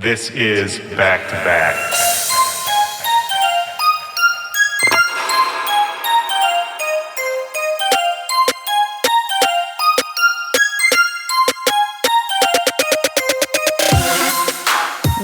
This is Back to Back.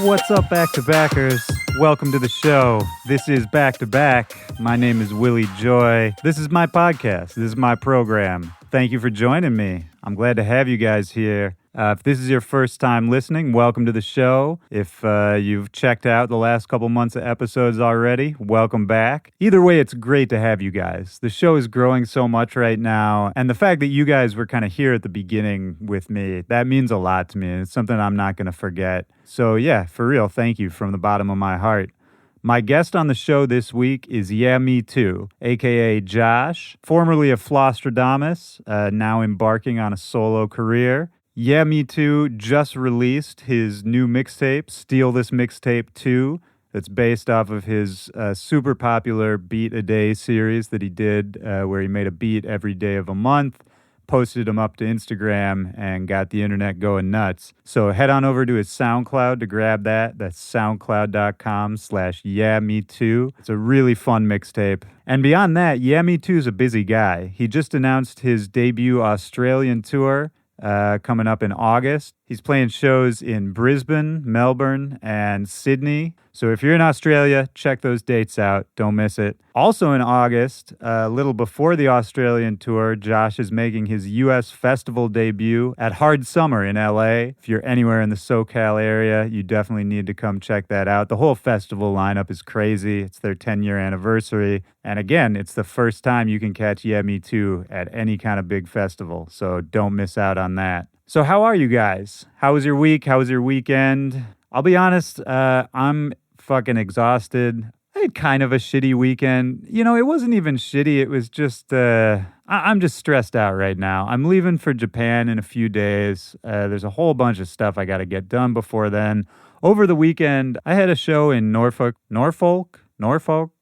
What's up, back-to-backers? Welcome to the show. This is Back to Back. My name is Willy Joy. This is my podcast. This is my program. Thank you for joining me. I'm glad to have you guys here. If this is your first time listening, welcome to the show. If you've checked out the last couple months of episodes already, welcome back. Either way, it's great to have you guys. The show is growing so much right now, and the fact that you guys were kind of here at the beginning with me, that means a lot to me, and it's something I'm not going to forget. So yeah, for real, thank you from the bottom of my heart. My guest on the show this week is YehMe2, a.k.a. Josh, formerly of Flosstradamus, now embarking on a solo career. YehMe2 just released his new mixtape, Steal This Mixtape 2, that's based off of his super popular Beat a Day series that he did, where he made a beat every day of a month, posted them up to Instagram, and got the internet going nuts. So head on over to his Soundcloud to grab that. That's soundcloud.com/YehMe2. It's a really fun mixtape. And beyond that, YehMe2 is a busy guy. He just announced his debut Australian tour, coming up in August. He's playing shows in Brisbane, Melbourne, and Sydney. So if you're in Australia, check those dates out. Don't miss it. Also in August, a little before the Australian tour, Josh is making his U.S. festival debut at Hard Summer in L.A. If you're anywhere in the SoCal area, you definitely need to come check that out. The whole festival lineup is crazy. It's their 10-year anniversary. And again, it's the first time you can catch YehMe2 at any kind of big festival. So don't miss out on that. So how are you guys? How was your week? How was your weekend? I'll be honest, I'm fucking exhausted. I had kind of a shitty weekend. You know, it wasn't even shitty. It was just, I'm just stressed out right now. I'm leaving for Japan in a few days. There's a whole bunch of stuff I got to get done before then. Over the weekend, I had a show in Norfolk.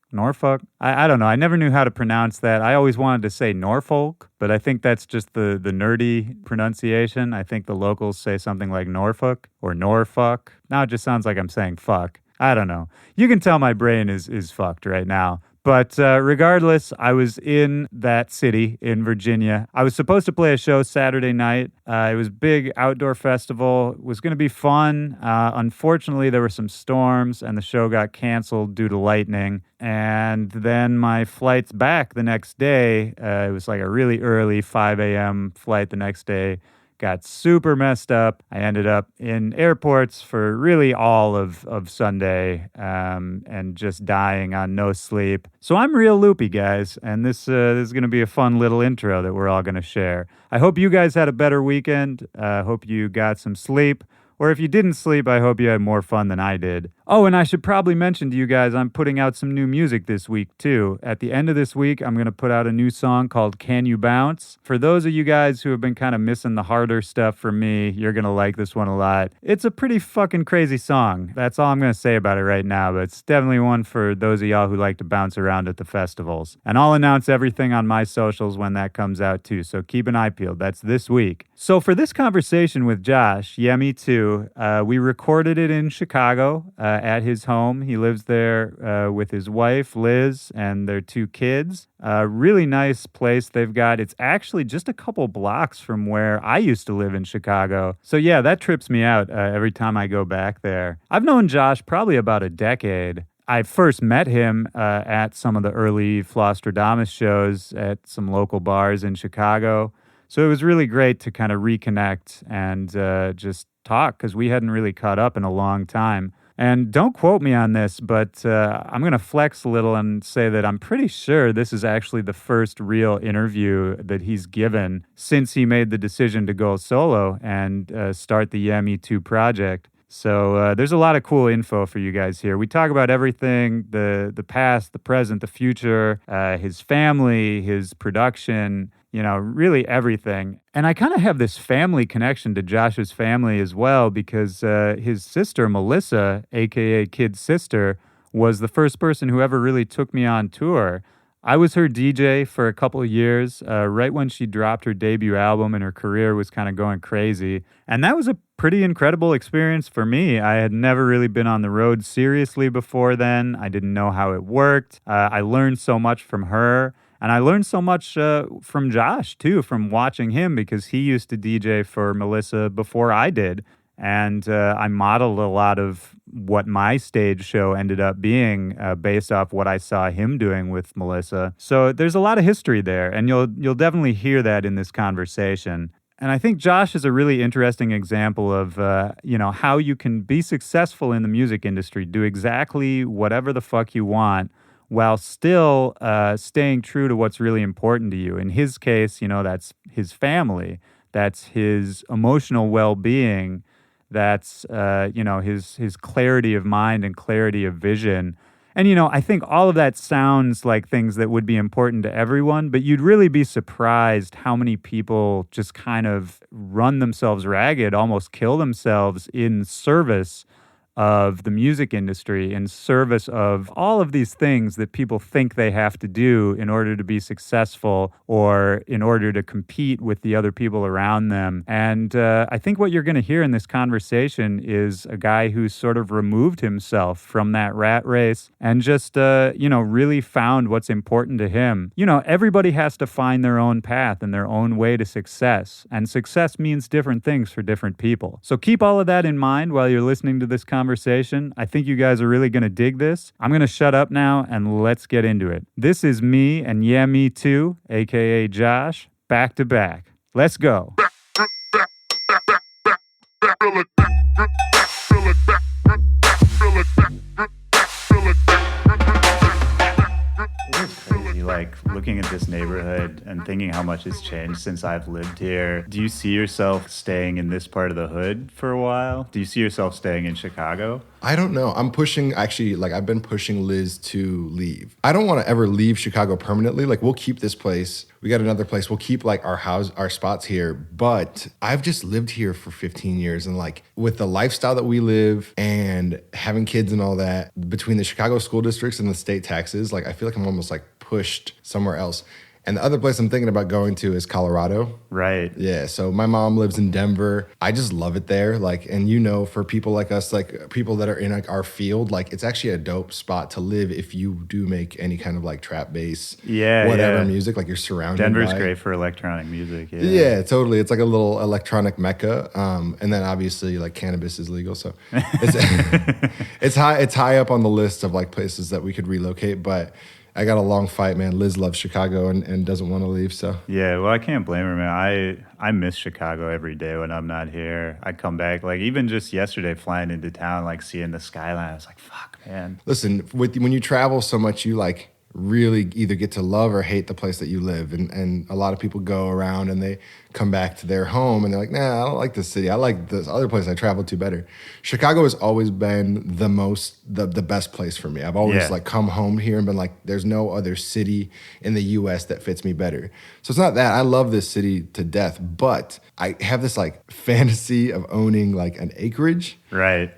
I don't know. I never knew how to pronounce that. I always wanted to say Norfolk, but I think that's just the nerdy pronunciation. I think the locals say something like Norfolk or Norfolk. Now it just sounds like I'm saying fuck. I don't know. You can tell my brain is fucked right now. But regardless, I was in that city in Virginia. I was supposed to play a show Saturday night. It was a big outdoor festival. It was going to be fun. Unfortunately, there were some storms, and the show got canceled due to lightning. And then my flight's back the next day. It was like a really early 5 a.m. flight the next day. Got super messed up. I ended up in airports for really all of Sunday and just dying on no sleep. So I'm real loopy, guys, and this is going to be a fun little intro that we're all going to share. I hope you guys had a better weekend. I hope you got some sleep. Or if you didn't sleep, I hope you had more fun than I did. Oh, and I should probably mention to you guys, I'm putting out some new music this week, too. At the end of this week, I'm going to put out a new song called Can You Bounce? For those of you guys who have been kind of missing the harder stuff from me, you're going to like this one a lot. It's a pretty fucking crazy song. That's all I'm going to say about it right now, but it's definitely one for those of y'all who like to bounce around at the festivals. And I'll announce everything on my socials when that comes out, too, so keep an eye peeled. That's this week. So for this conversation with Josh, YehMe2, we recorded it in Chicago at his home. He lives there with his wife, Liz, and their 2 kids. Really nice place they've got. It's actually just a couple blocks from where I used to live in Chicago. So yeah, that trips me out every time I go back there. I've known Josh probably about a decade. I first met him at some of the early Flosstradamus shows at some local bars in Chicago. So it was really great to kind of reconnect and just talk because we hadn't really caught up in a long time. And don't quote me on this, but I'm going to flex a little and say that I'm pretty sure this is actually the first real interview that he's given since he made the decision to go solo and start the YehMe2 project. So there's a lot of cool info for you guys here. We talk about everything, the past, the present, the future, his family, his production, you know, really everything. And I kind of have this family connection to Josh's family as well because his sister, Melissa, a.k.a. Kid's sister, was the first person who ever really took me on tour. I was her DJ for a couple of years, right when she dropped her debut album and her career was kind of going crazy. And that was a pretty incredible experience for me. I had never really been on the road seriously before then. I didn't know how it worked. I learned so much from her. And I learned so much from Josh, too, from watching him, because he used to DJ for Melissa before I did. And I modeled a lot of what my stage show ended up being based off what I saw him doing with Melissa. So there's a lot of history there, and you'll definitely hear that in this conversation. And I think Josh is a really interesting example of, how you can be successful in the music industry, do exactly whatever the fuck you want, while still staying true to what's really important to you. In his case, that's his family, that's his emotional well-being, that's his clarity of mind and clarity of vision. And I think all of that sounds like things that would be important to everyone, but you'd really be surprised how many people just kind of run themselves ragged, almost kill themselves in service of the music industry, in service of all of these things that people think they have to do in order to be successful or in order to compete with the other people around them. And I think what you're going to hear in this conversation is a guy who's sort of removed himself from that rat race and just, really found what's important to him. Everybody has to find their own path and their own way to success. And success means different things for different people. So keep all of that in mind while you're listening to this conversation. I think you guys are really going to dig this. I'm going to shut up now and let's get into it. This is me and YehMe2, aka Josh, back to back. Let's go. It's crazy, like looking at this neighborhood and thinking how much has changed since I've lived here. Do you see yourself staying in this part of the hood for a while? Do you see yourself staying in Chicago? I don't know. I've been pushing Liz to leave. I don't want to ever leave Chicago permanently. Like, we'll keep this place. We got another place. We'll keep our spots here. But I've just lived here for 15 years. And with the lifestyle that we live and having kids and all that, between the Chicago school districts and the state taxes, I feel like I'm almost pushed somewhere else. And the other place I'm thinking about going to is Colorado. Right. Yeah. So my mom lives in Denver. I just love it there. And for people like us, people that are in our field, it's actually a dope spot to live if you do make any kind of trap bass, music. You're surrounded. Denver's great for electronic music. Yeah. Yeah, totally. It's like a little electronic mecca. And then obviously cannabis is legal, so it's high up on the list of places that we could relocate, but I got a long fight, man. Liz loves Chicago and doesn't want to leave, so. Yeah, well, I can't blame her, man. I miss Chicago every day when I'm not here. I come back, even just yesterday flying into town, seeing the skyline, I was like, fuck, man. Listen, when you travel so much, you really either get to love or hate the place that you live. And a lot of people go around and they come back to their home and they're like, nah, I don't like this city. I like this other place I traveled to better. Chicago has always been the best place for me. I've always come home here and been like, there's no other city in the US that fits me better. So it's not that. I love this city to death, but I have this fantasy of owning an acreage. Right.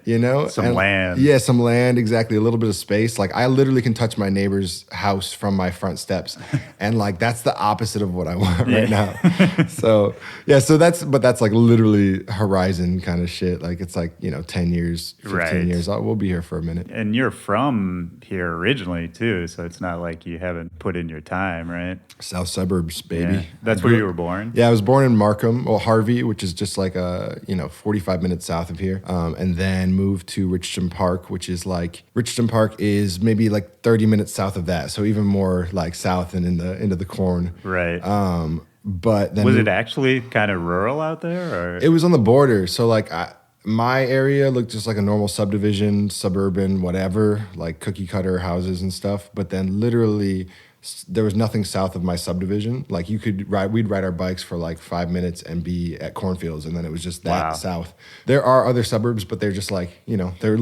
Some land. Yeah, some land, exactly. A little bit of space. I literally can touch my neighbor's house from my front steps. And that's the opposite of what I want right now. So that's literally horizon kind of shit. It's 10 years, 15 years. We'll be here for a minute. And you're from here originally too, so it's not like you haven't put in your time, right? South suburbs, baby. Yeah. That's where you were born? Yeah, I was born in Markham, Harvey, which is just 45 minutes south of here. And then moved to Richmond Park, which is Richmond Park is maybe 30 minutes south of that. So even more south and into the corn. Right. But then was it actually kind of rural out there, or? It was on the border. So my area looked just like a normal subdivision, suburban, whatever, cookie cutter houses and stuff. But then literally there was nothing south of my subdivision. We'd ride our bikes for 5 minutes and be at cornfields, and then it was just that south. There are other suburbs, but they're just they're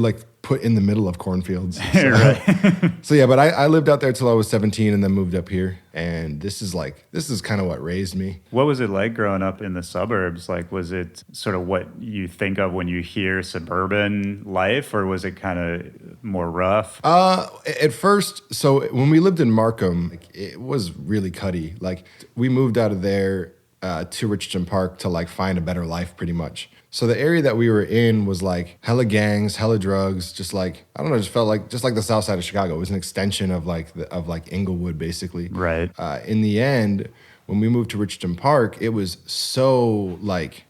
put in the middle of cornfields. So, Right. so yeah, but I lived out there till I was 17 and then moved up here. And this is kind of what raised me. What was it like growing up in the suburbs? Like, was it sort of what you think of when you hear suburban life, or was it kind of more rough? At first, so when we lived in Markham, like, it was really cutty. Like, we moved out of there to Richardson Park to like find a better life, pretty much. So the area that we were in was like hella gangs, hella drugs, just like, I don't know, just felt like just like the south side of Chicago. It was an extension of like Inglewood, basically. Right. In the end, when we moved to Richardson Park, it was so like,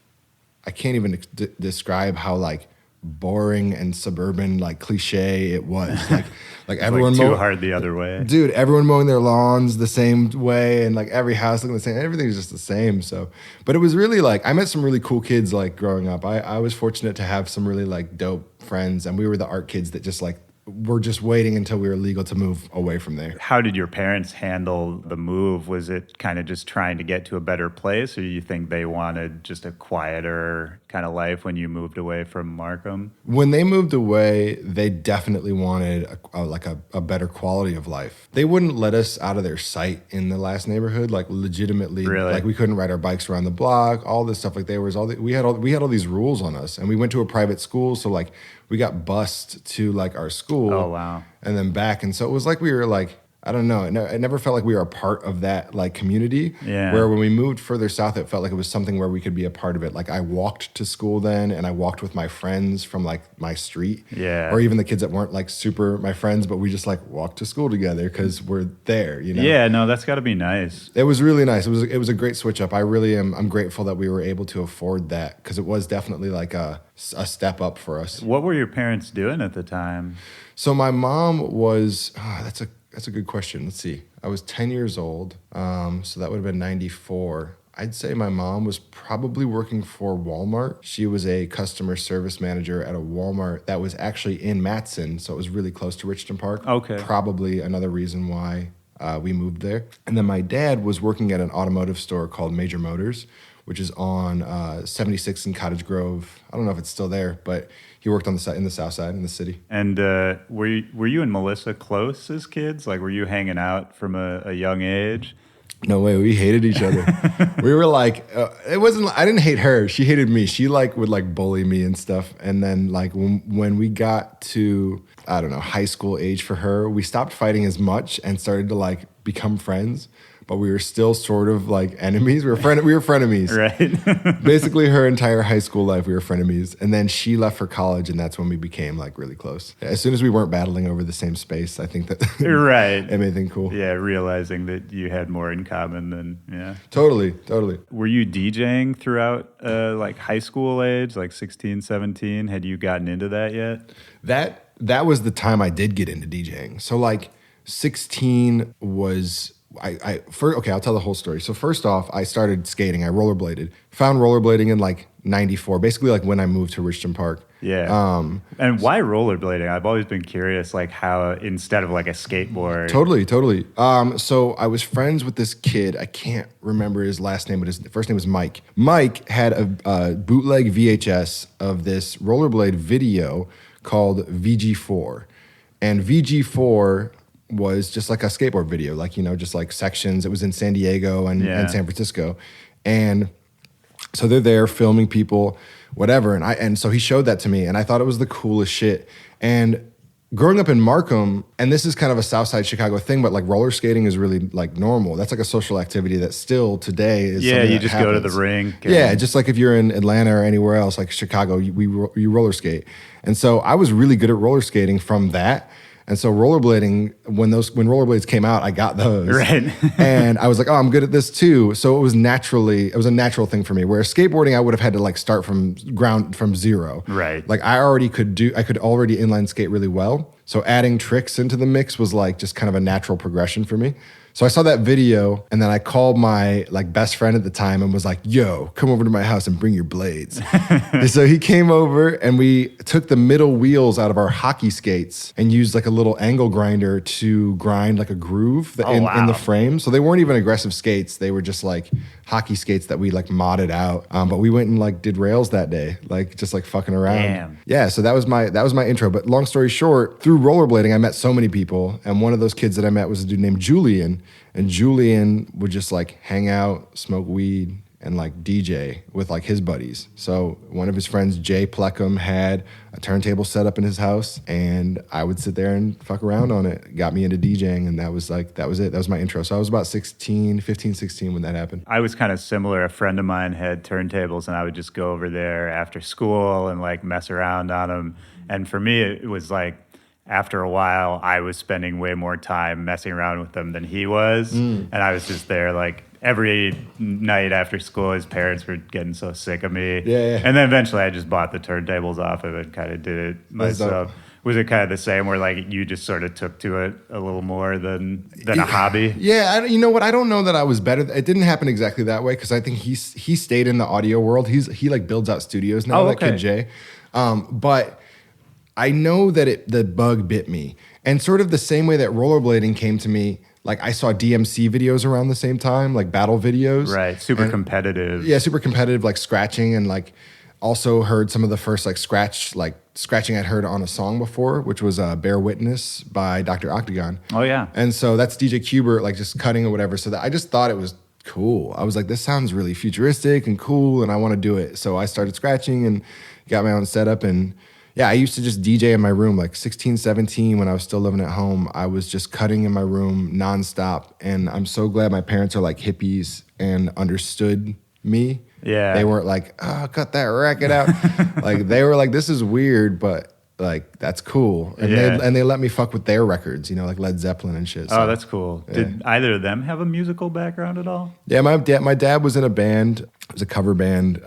I can't even describe how like boring and suburban, like cliche it was. Like everyone like too hard the other way. Dude, everyone mowing their lawns the same way, and like every house looking the same. Everything's just the same. So, but it was really like, I met some really cool kids like growing up. I was fortunate to have some really like dope friends, and we were the art kids that just like were just waiting until we were legal to move away from there. How did your parents handle the move? Was it kind of just trying to get to a better place, or do you think they wanted just a quieter kind of life when you moved away from Markham? When they moved away, they definitely wanted a better quality of life. They wouldn't let us out of their sight in the last neighborhood, like legitimately. Really? Like we couldn't ride our bikes around the block, all this stuff. Like we had all these rules on us, and we went to a private school, so like we got bused to like our school. Oh, wow. And then back. And so it was like we were like, I don't know. It never felt like we were a part of that like community. Yeah. Where when we moved further south, it felt like it was something where we could be a part of it. Like I walked to school then, and I walked with my friends from like my street. Yeah. Or even the kids that weren't like super my friends, but we just like walked to school together because we're there, you know? Yeah, no, that's got to be nice. It was really nice. It was a great switch up. I'm grateful that we were able to afford that, because it was definitely like a step up for us. What were your parents doing at the time? So my mom was, that's a good question. Let's see. I was 10 years old, so that would have been 94. I'd say my mom was probably working for Walmart. She was a customer service manager at a Walmart that was actually in Matson, so it was really close to Richardson Park. Okay. Probably another reason why we moved there. And then my dad was working at an automotive store called Major Motors, which is on 76 in Cottage Grove. I don't know if it's still there, but he worked on in the south side in the city. And were you and Melissa close as kids? Like, were you hanging out from a young age? No way, we hated each other. We were like, it wasn't. I didn't hate her. She hated me. She like would like bully me and stuff. And then like when we got to, I don't know, high school age for her, we stopped fighting as much and started to like become friends. But we were still sort of like enemies. We were frenemies. Right. Basically, her entire high school life, we were frenemies. And then she left for college, and that's when we became like really close. As soon as we weren't battling over the same space, I think that Right. it made things cool. Yeah, realizing that you had more in common than, yeah. Totally. Were you DJing throughout like high school age, like 16, 17? Had you gotten into that yet? That was the time I did get into DJing. So like 16 was... I'll tell the whole story. So first off, I started skating. I rollerbladed. Found rollerblading in like 94, basically like when I moved to Richardson Park. Yeah. And why rollerblading? I've always been curious, like how instead of like a skateboard. Totally. So I was friends with this kid. I can't remember his last name, but his first name was Mike. Mike had a bootleg VHS of this rollerblade video called VG4. And VG4 was just like a skateboard video, like, you know, just like sections. It was in San Diego and San Francisco. And so they're there filming people, whatever. And so he showed that to me, and I thought it was the coolest shit. And growing up in Markham, and this is kind of a South Side Chicago thing, but like roller skating is really like normal. That's like a social activity that still today is Yeah, something you that just happens. go to the rink. Yeah, just like if you're in Atlanta or anywhere else, like Chicago, you roller skate. And so I was really good at roller skating from that. And so rollerblading, when rollerblades came out, I got those. Right. And I was like, oh, I'm good at this too. So it was a natural thing for me. Whereas skateboarding, I would have had to like start from zero. Right. Like I could already inline skate really well. So adding tricks into the mix was like just kind of a natural progression for me. So I saw that video, and then I called my like best friend at the time and was like, yo, come over to my house and bring your blades. And so he came over, and we took the middle wheels out of our hockey skates and used like a little angle grinder to grind like a groove in the frame. So they weren't even aggressive skates. They were just like hockey skates that we like modded out. But we went and like did rails that day, like just like fucking around. Damn. Yeah, so that was my intro. But long story short, through rollerblading, I met so many people. And one of those kids that I met was a dude named Julian. And Julian would just like hang out, smoke weed, and like DJ with like his buddies. So one of his friends, Jay Pleckham, had a turntable set up in his house, and I would sit there and fuck around on it. Got me into DJing, and that was it. That was my intro. So I was about 15, 16 when that happened. I was kind of similar. A friend of mine had turntables, and I would just go over there after school and like mess around on them. And for me, it was like, after a while, I was spending way more time messing around with them than he was. And I was just there like every night after school. His parents were getting so sick of me. Yeah. And then eventually I just bought the turntables off of it and kind of did it myself. Was it kind of the same where like you just sort of took to it a little more than a hobby? Yeah, you know what? I don't know that I was better. It didn't happen exactly that way because I think he stayed in the audio world. He like builds out studios now, that kid Jay. But I know that the bug bit me. And sort of the same way that rollerblading came to me, like I saw DMC videos around the same time, like battle videos. Right, super competitive. Yeah, super competitive, like scratching, and like also heard some of the first like scratching I'd heard on a song before, which was Bear Witness by Dr. Octagon. Oh, yeah. And so that's DJ Kubert, like just cutting or whatever. So that I just thought it was cool. I was like, this sounds really futuristic and cool, and I want to do it. So I started scratching and got my own setup. And yeah, I used to just DJ in my room, like 16, 17, when I was still living at home. I was just cutting in my room nonstop. And I'm so glad my parents are like hippies and understood me. Yeah. They weren't like, oh, cut that racket out. Like they were like, this is weird, but like that's cool. And they let me fuck with their records, you know, like Led Zeppelin and shit. So, oh, that's cool. Yeah. Did either of them have a musical background at all? Yeah, my dad was in a band. It was a cover band,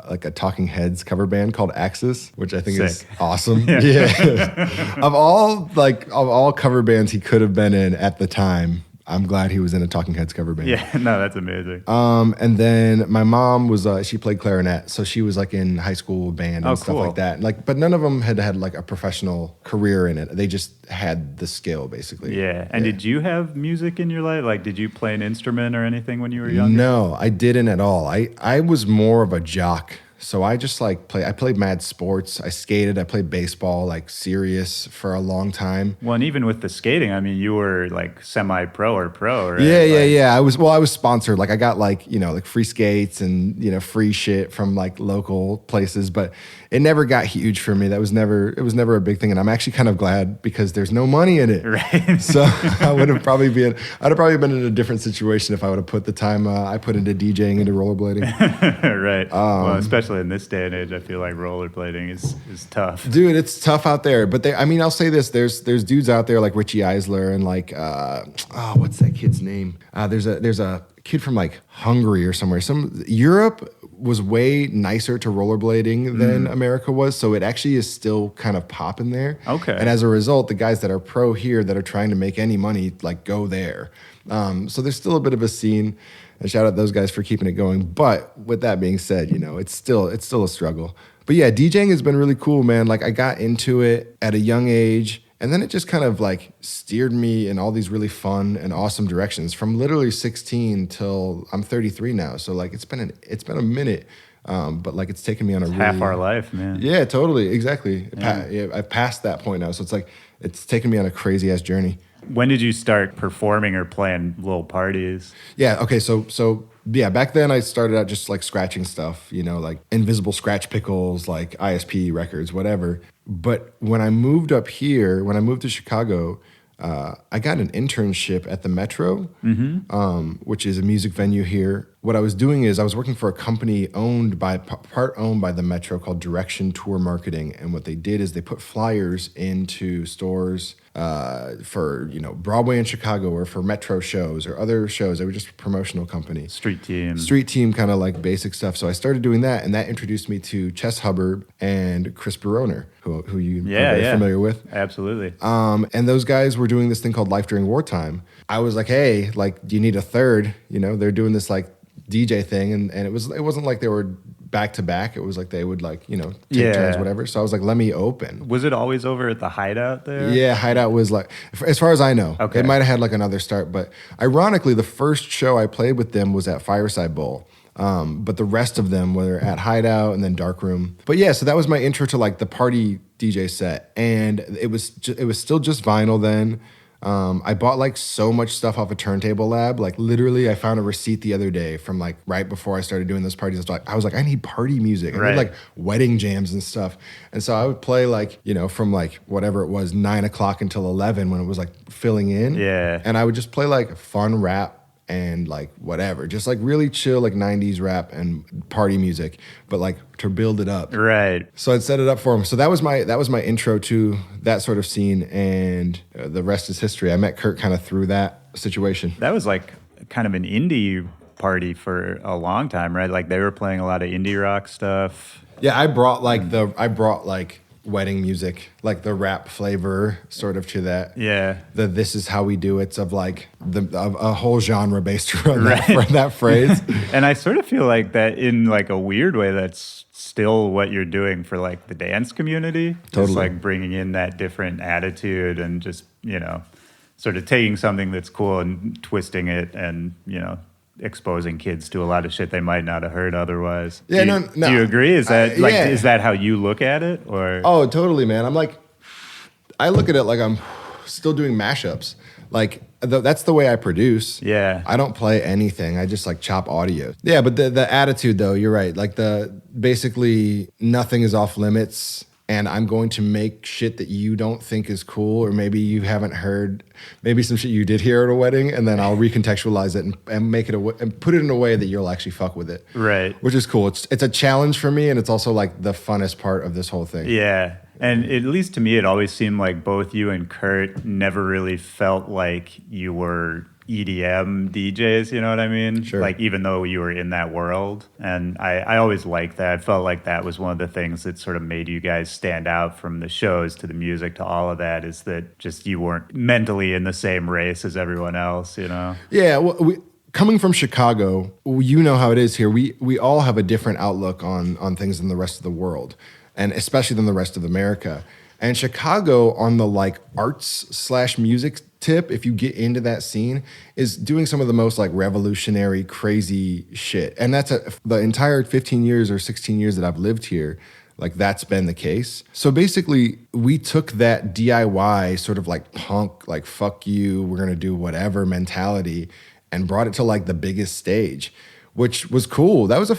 like a Talking Heads cover band called Axis, which I think is awesome. Yeah. Of all cover bands he could have been in at the time, I'm glad he was in a Talking Heads cover band. Yeah, no, that's amazing. And then my mom was, she played clarinet, so she was like in high school band and stuff like that. Like, but none of them had like a professional career in it. They just had the skill, basically. Yeah. And did you have music in your life? Like, did you play an instrument or anything when you were younger? No, I didn't at all. I was more of a jock. So I just I played mad sports. I skated. I played baseball, like serious for a long time. Well, and even with the skating, I mean, you were like semi-pro or pro, right? Yeah. I was sponsored. Like I got like, you know, like free skates and, you know, free shit from like local places, but it never got huge for me. It was never a big thing. And I'm actually kind of glad because there's no money in it. Right. So I'd have probably been in a different situation if I would have put the time I put into DJing, into rollerblading. Right. Well, especially in this day and age, I feel like rollerblading is tough. Dude, it's tough out there. But I'll say this: there's dudes out there like Richie Eisler and like what's that kid's name? There's a kid from like Hungary or somewhere. Europe was way nicer to rollerblading than America was, so it actually is still kind of popping there. Okay. And as a result, the guys that are pro here that are trying to make any money like go there. So there's still a bit of a scene. And shout out those guys for keeping it going. But with that being said, you know, it's still a struggle. But yeah, DJing has been really cool, man. Like I got into it at a young age, and then it just kind of like steered me in all these really fun and awesome directions from literally 16 till I'm 33 now. So like it's been a minute. But like it's taken me on half our life, man. Yeah, totally, exactly. Yeah. I've passed that point now, so it's like it's taken me on a crazy ass journey. When did you start performing or playing little parties? Yeah, okay, so yeah, back then I started out just like scratching stuff, you know, like invisible scratch pickles, like ISP records, whatever. But when I moved up here, when I moved to Chicago, I got an internship at the Metro, which is a music venue here, what I was doing is I was working for a company part owned by the Metro called Direction Tour Marketing. And what they did is they put flyers into stores for, Broadway in Chicago or for Metro shows or other shows. They were just a promotional company. Street team kind of like basic stuff. So I started doing that, and that introduced me to Chess Hubbard and Chris Baroner, who you are very familiar with. Absolutely. And those guys were doing this thing called Life During Wartime. I was like, hey, like, do you need a third? They're doing this like DJ thing, and it wasn't like they were back to back. It was like they would like, take turns, whatever. So I was like, let me open. Was it always over at the Hideout there? Yeah, Hideout was like, as far as I know, okay. It might have had like another start, but ironically, the first show I played with them was at Fireside Bowl. But the rest of them were at Hideout and then Darkroom. But yeah, so that was my intro to like the party DJ set, and it was still just vinyl then. I bought like so much stuff off of Turntable Lab. Like literally, I found a receipt the other day from like right before I started doing those parties. I was like, I need party music. I need like wedding jams and stuff. And so I would play like, from like whatever it was, 9 o'clock until 11 when it was like filling in. Yeah. And I would just play like fun rap and like whatever, just like really chill like 90s rap and party music, but like to build it up. Right. So I'd set it up for him. So that was my intro to that sort of scene, and the rest is history. I met Kurt kind of through that situation. That was like kind of an indie party for a long time, right? Like they were playing a lot of indie rock stuff. Yeah, I brought like wedding music, like the rap flavor sort of to that. Yeah. The This Is How We Do It's of like a whole genre based around that phrase. And I sort of feel like that in like a weird way that's still what you're doing for like the dance community. Totally. Just like bringing in that different attitude and just, sort of taking something that's cool and twisting it and, exposing kids to a lot of shit they might not have heard otherwise. Yeah, Do you agree? Is that is that how you look at it? Or Oh, totally, man. I look at it like I'm still doing mashups. Like that's the way I produce. Yeah. I don't play anything. I just like chop audio. Yeah, but the attitude though, you're right. Like basically nothing is off limits. And I'm going to make shit that you don't think is cool, or maybe you haven't heard, maybe some shit you did hear at a wedding, and then I'll recontextualize it and make it and put it in a way that you'll actually fuck with it. Right. Which is cool. It's a challenge for me, and it's also like the funnest part of this whole thing. Yeah. And at least to me, it always seemed like both you and Kurt never really felt like you were EDM DJs, you know what I mean? Sure. Like, even though you were in that world. And I always liked that. I felt like that was one of the things that sort of made you guys stand out from the shows to the music to all of that, is that just you weren't mentally in the same race as everyone else, Yeah, well, coming from Chicago, you know how it is here. We all have a different outlook on things than the rest of the world, and especially than the rest of America. And Chicago, on the like arts/music tip, if you get into that scene, is doing some of the most like revolutionary, crazy shit. And that's the entire 15 years or 16 years that I've lived here. Like that's been the case. So basically, we took that DIY sort of like punk, like fuck you, we're gonna do whatever mentality, and brought it to like the biggest stage, which was cool. That was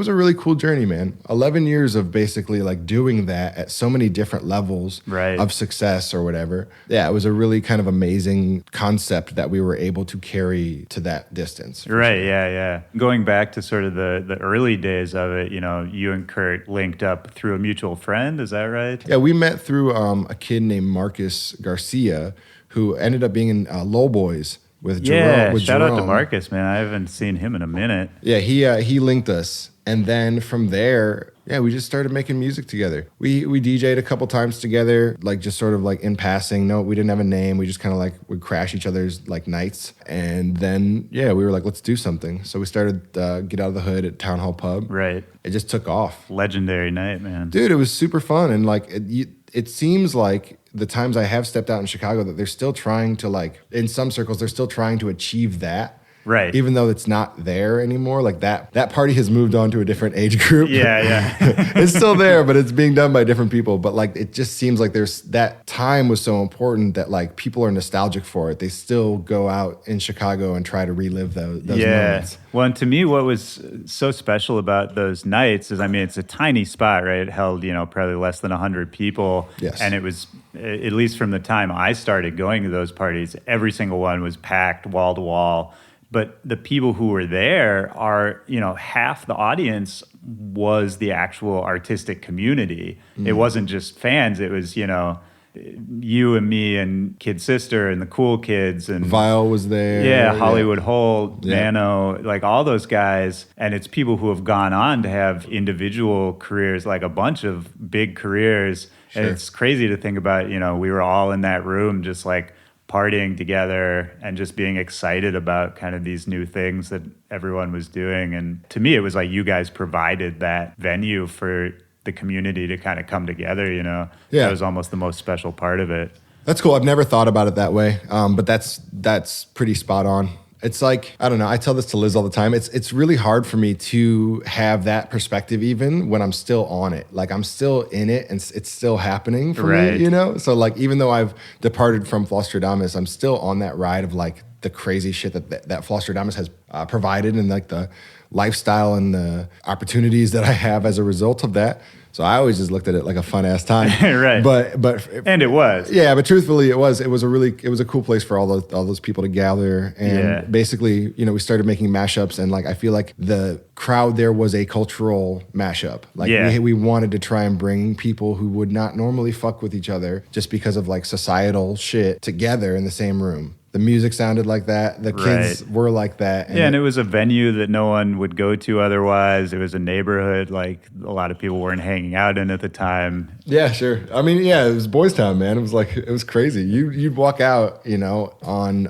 a really cool journey, man. 11 years of basically like doing that at so many different levels of success or whatever. Yeah, it was a really kind of amazing concept that we were able to carry to that distance. Right, sure. Yeah. Going back to sort of the early days of it, you and Kurt linked up through a mutual friend, is that right? Yeah, we met through a kid named Marcus Garcia, who ended up being in Low Boys with Jerome. Yeah, shout out to Marcus, man. I haven't seen him in a minute. Yeah, he linked us. And then from there, we just started making music together. We DJ'd a couple times together, like just sort of like in passing. No, we didn't have a name. We just kind of like would crash each other's like nights. And then, we were like, let's do something. So we started Get Out of the Hood at Town Hall Pub. Right. It just took off. Legendary night, man. Dude, it was super fun. And like, it seems like the times I have stepped out in Chicago that they're still trying to like, in some circles, they're still trying to achieve that. Right. Even though it's not there anymore. Like that party has moved on to a different age group. Yeah. It's still there, but it's being done by different people. But like, it just seems like there's that time was so important that like people are nostalgic for it. They still go out in Chicago and try to relive those moments. Well, and to me, what was so special about those nights is, it's a tiny spot, right? It held, probably less than 100 people. Yes. And it was, at least from the time I started going to those parties, every single one was packed wall to wall. But the people who were there are, half the audience was the actual artistic community. It wasn't just fans. It was, you and me and Kid Sister and the cool kids and Vile was there. Yeah, Hollywood Hole, Nano, like all those guys. And it's people who have gone on to have individual careers, like a bunch of big careers. Sure. And it's crazy to think about, we were all in that room just like partying together and just being excited about kind of these new things that everyone was doing. And to me, it was like you guys provided that venue for the community to kind of come together, Yeah. That was almost the most special part of it. That's cool. I've never thought about it that way, but that's pretty spot on. It's like, I don't know, I tell this to Liz all the time. It's really hard for me to have that perspective even when I'm still on it. Like I'm still in it and it's still happening for me, So like even though I've departed from Flosstradamus, I'm still on that ride of like the crazy shit that Flosstradamus has provided and like the lifestyle and the opportunities that I have as a result of that. So I always just looked at it like a fun ass time, right? But and it was, yeah. But truthfully, it was a cool place for all those people to gather. And basically, we started making mashups, and like I feel like the crowd there was a cultural mashup. Like we wanted to try and bring people who would not normally fuck with each other just because of like societal shit together in the same room. The music sounded like that. The kids were like that. And it was a venue that no one would go to otherwise. It was a neighborhood like a lot of people weren't hanging out in at the time. Yeah, sure. I mean, it was Boys Town, man. It was crazy. You'd walk out, on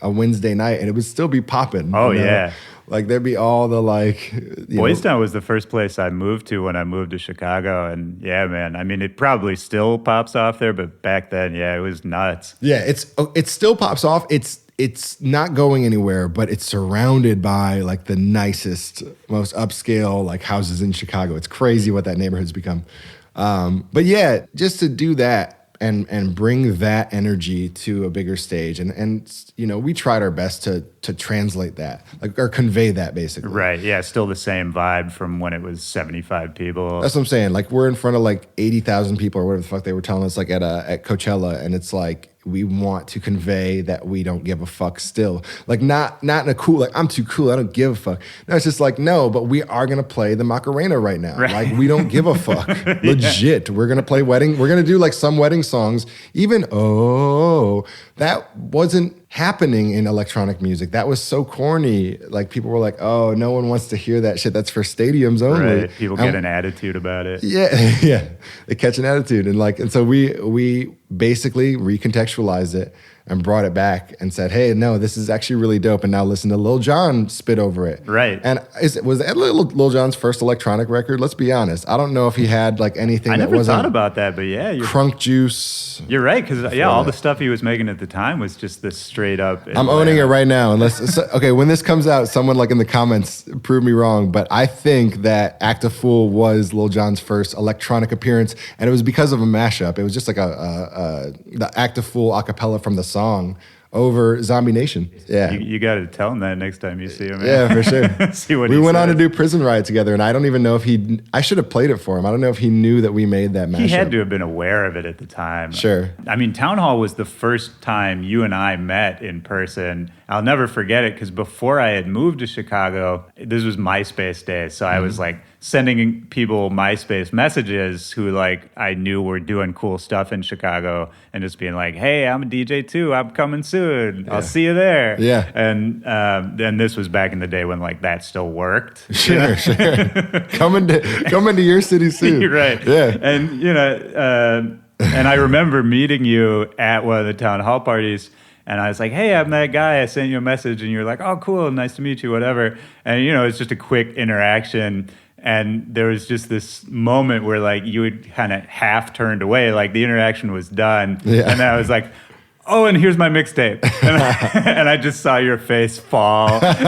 a Wednesday night and it would still be popping. Oh, yeah. Like there'd be all the like... Boys Town was the first place I moved to when I moved to Chicago. And yeah, man, I mean, it probably still pops off there, but back then, it was nuts. Yeah, it still pops off. It's not going anywhere, but it's surrounded by like the nicest, most upscale like houses in Chicago. It's crazy what that neighborhood's become. But yeah, just to do that and bring that energy to a bigger stage. And we tried our best to translate that, like, or convey that basically. Right, yeah, still the same vibe from when it was 75 people. That's what I'm saying. Like we're in front of like 80,000 people or whatever the fuck they were telling us like at Coachella, and it's like we want to convey that we don't give a fuck still. Like not in a cool, like I'm too cool, I don't give a fuck. No, it's just like, no, but we are going to play the Macarena right now. Right. Like we don't give a fuck. Legit. We're going to play we're going to do like some wedding songs. Even, that wasn't happening in electronic music. That was so corny. Like people were like, oh, no one wants to hear that shit. That's for stadiums only. Right. People get an attitude about it. Yeah. They catch an attitude. And so we basically recontextualized it and brought it back and said, hey, no, this is actually really dope. And now listen to Lil Jon spit over it. Right. And was that Lil Jon's first electronic record? Let's be honest. I don't know if he had like anything that wasn't... I never thought about that, but yeah. Crunk Juice. You're right, because all the stuff he was making at the time was just this straight up... I'm owning it right now. Okay, when this comes out, someone like in the comments prove me wrong, but I think that Act a Fool was Lil Jon's first electronic appearance, and it was because of a mashup. It was just like the Act a Fool a cappella from the song over Zombie Nation. Yeah. You got to tell him that next time you see him. Man. Yeah, for sure. See what we went on to do Prison Riot together, and I don't even know if I should have played it for him. I don't know if he knew that we made that mashup. He had to have been aware of it at the time. Sure. I mean, Town Hall was the first time you and I met in person. I'll never forget it because before I had moved to Chicago, this was MySpace days. So I was like sending people MySpace messages who like I knew were doing cool stuff in Chicago and just being like, hey, I'm a DJ too. I'm coming soon. I'll see you there. Yeah. And then this was back in the day when like that still worked. Sure. Coming to your city soon. Right. Yeah. And, and I remember meeting you at one of the town hall parties. And I was like, hey, I'm that guy. I sent you a message. And you're like, oh, cool. Nice to meet you, whatever. And, it's just a quick interaction. And there was just this moment where, like, you had kind of half turned away. Like, the interaction was done. Yeah. And then I was like, oh, and here's my mixtape. And I just saw your face fall. And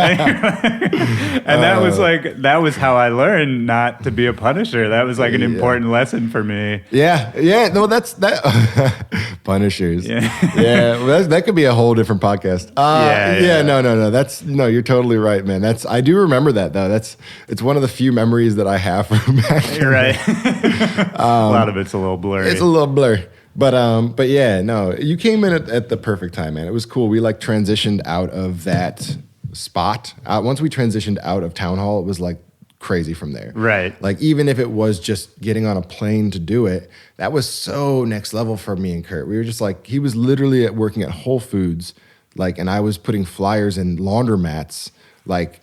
that was how I learned not to be a punisher. That was like an important lesson for me. Yeah. No, that's that. Punishers. Yeah. Well, that could be a whole different podcast. No. You're totally right, man. I do remember that though. It's one of the few memories that I have from back then. You're right. A lot of it's a little blurry. It's a little blurry. But yeah, no, you came in at the perfect time, man. It was cool. We like transitioned out of that spot. Once we transitioned out of town hall, it was like crazy from there. Right. Like even if it was just getting on a plane to do it, that was so next level for me and Kurt. We were just like, he was literally working at Whole Foods, like, and I was putting flyers in laundromats like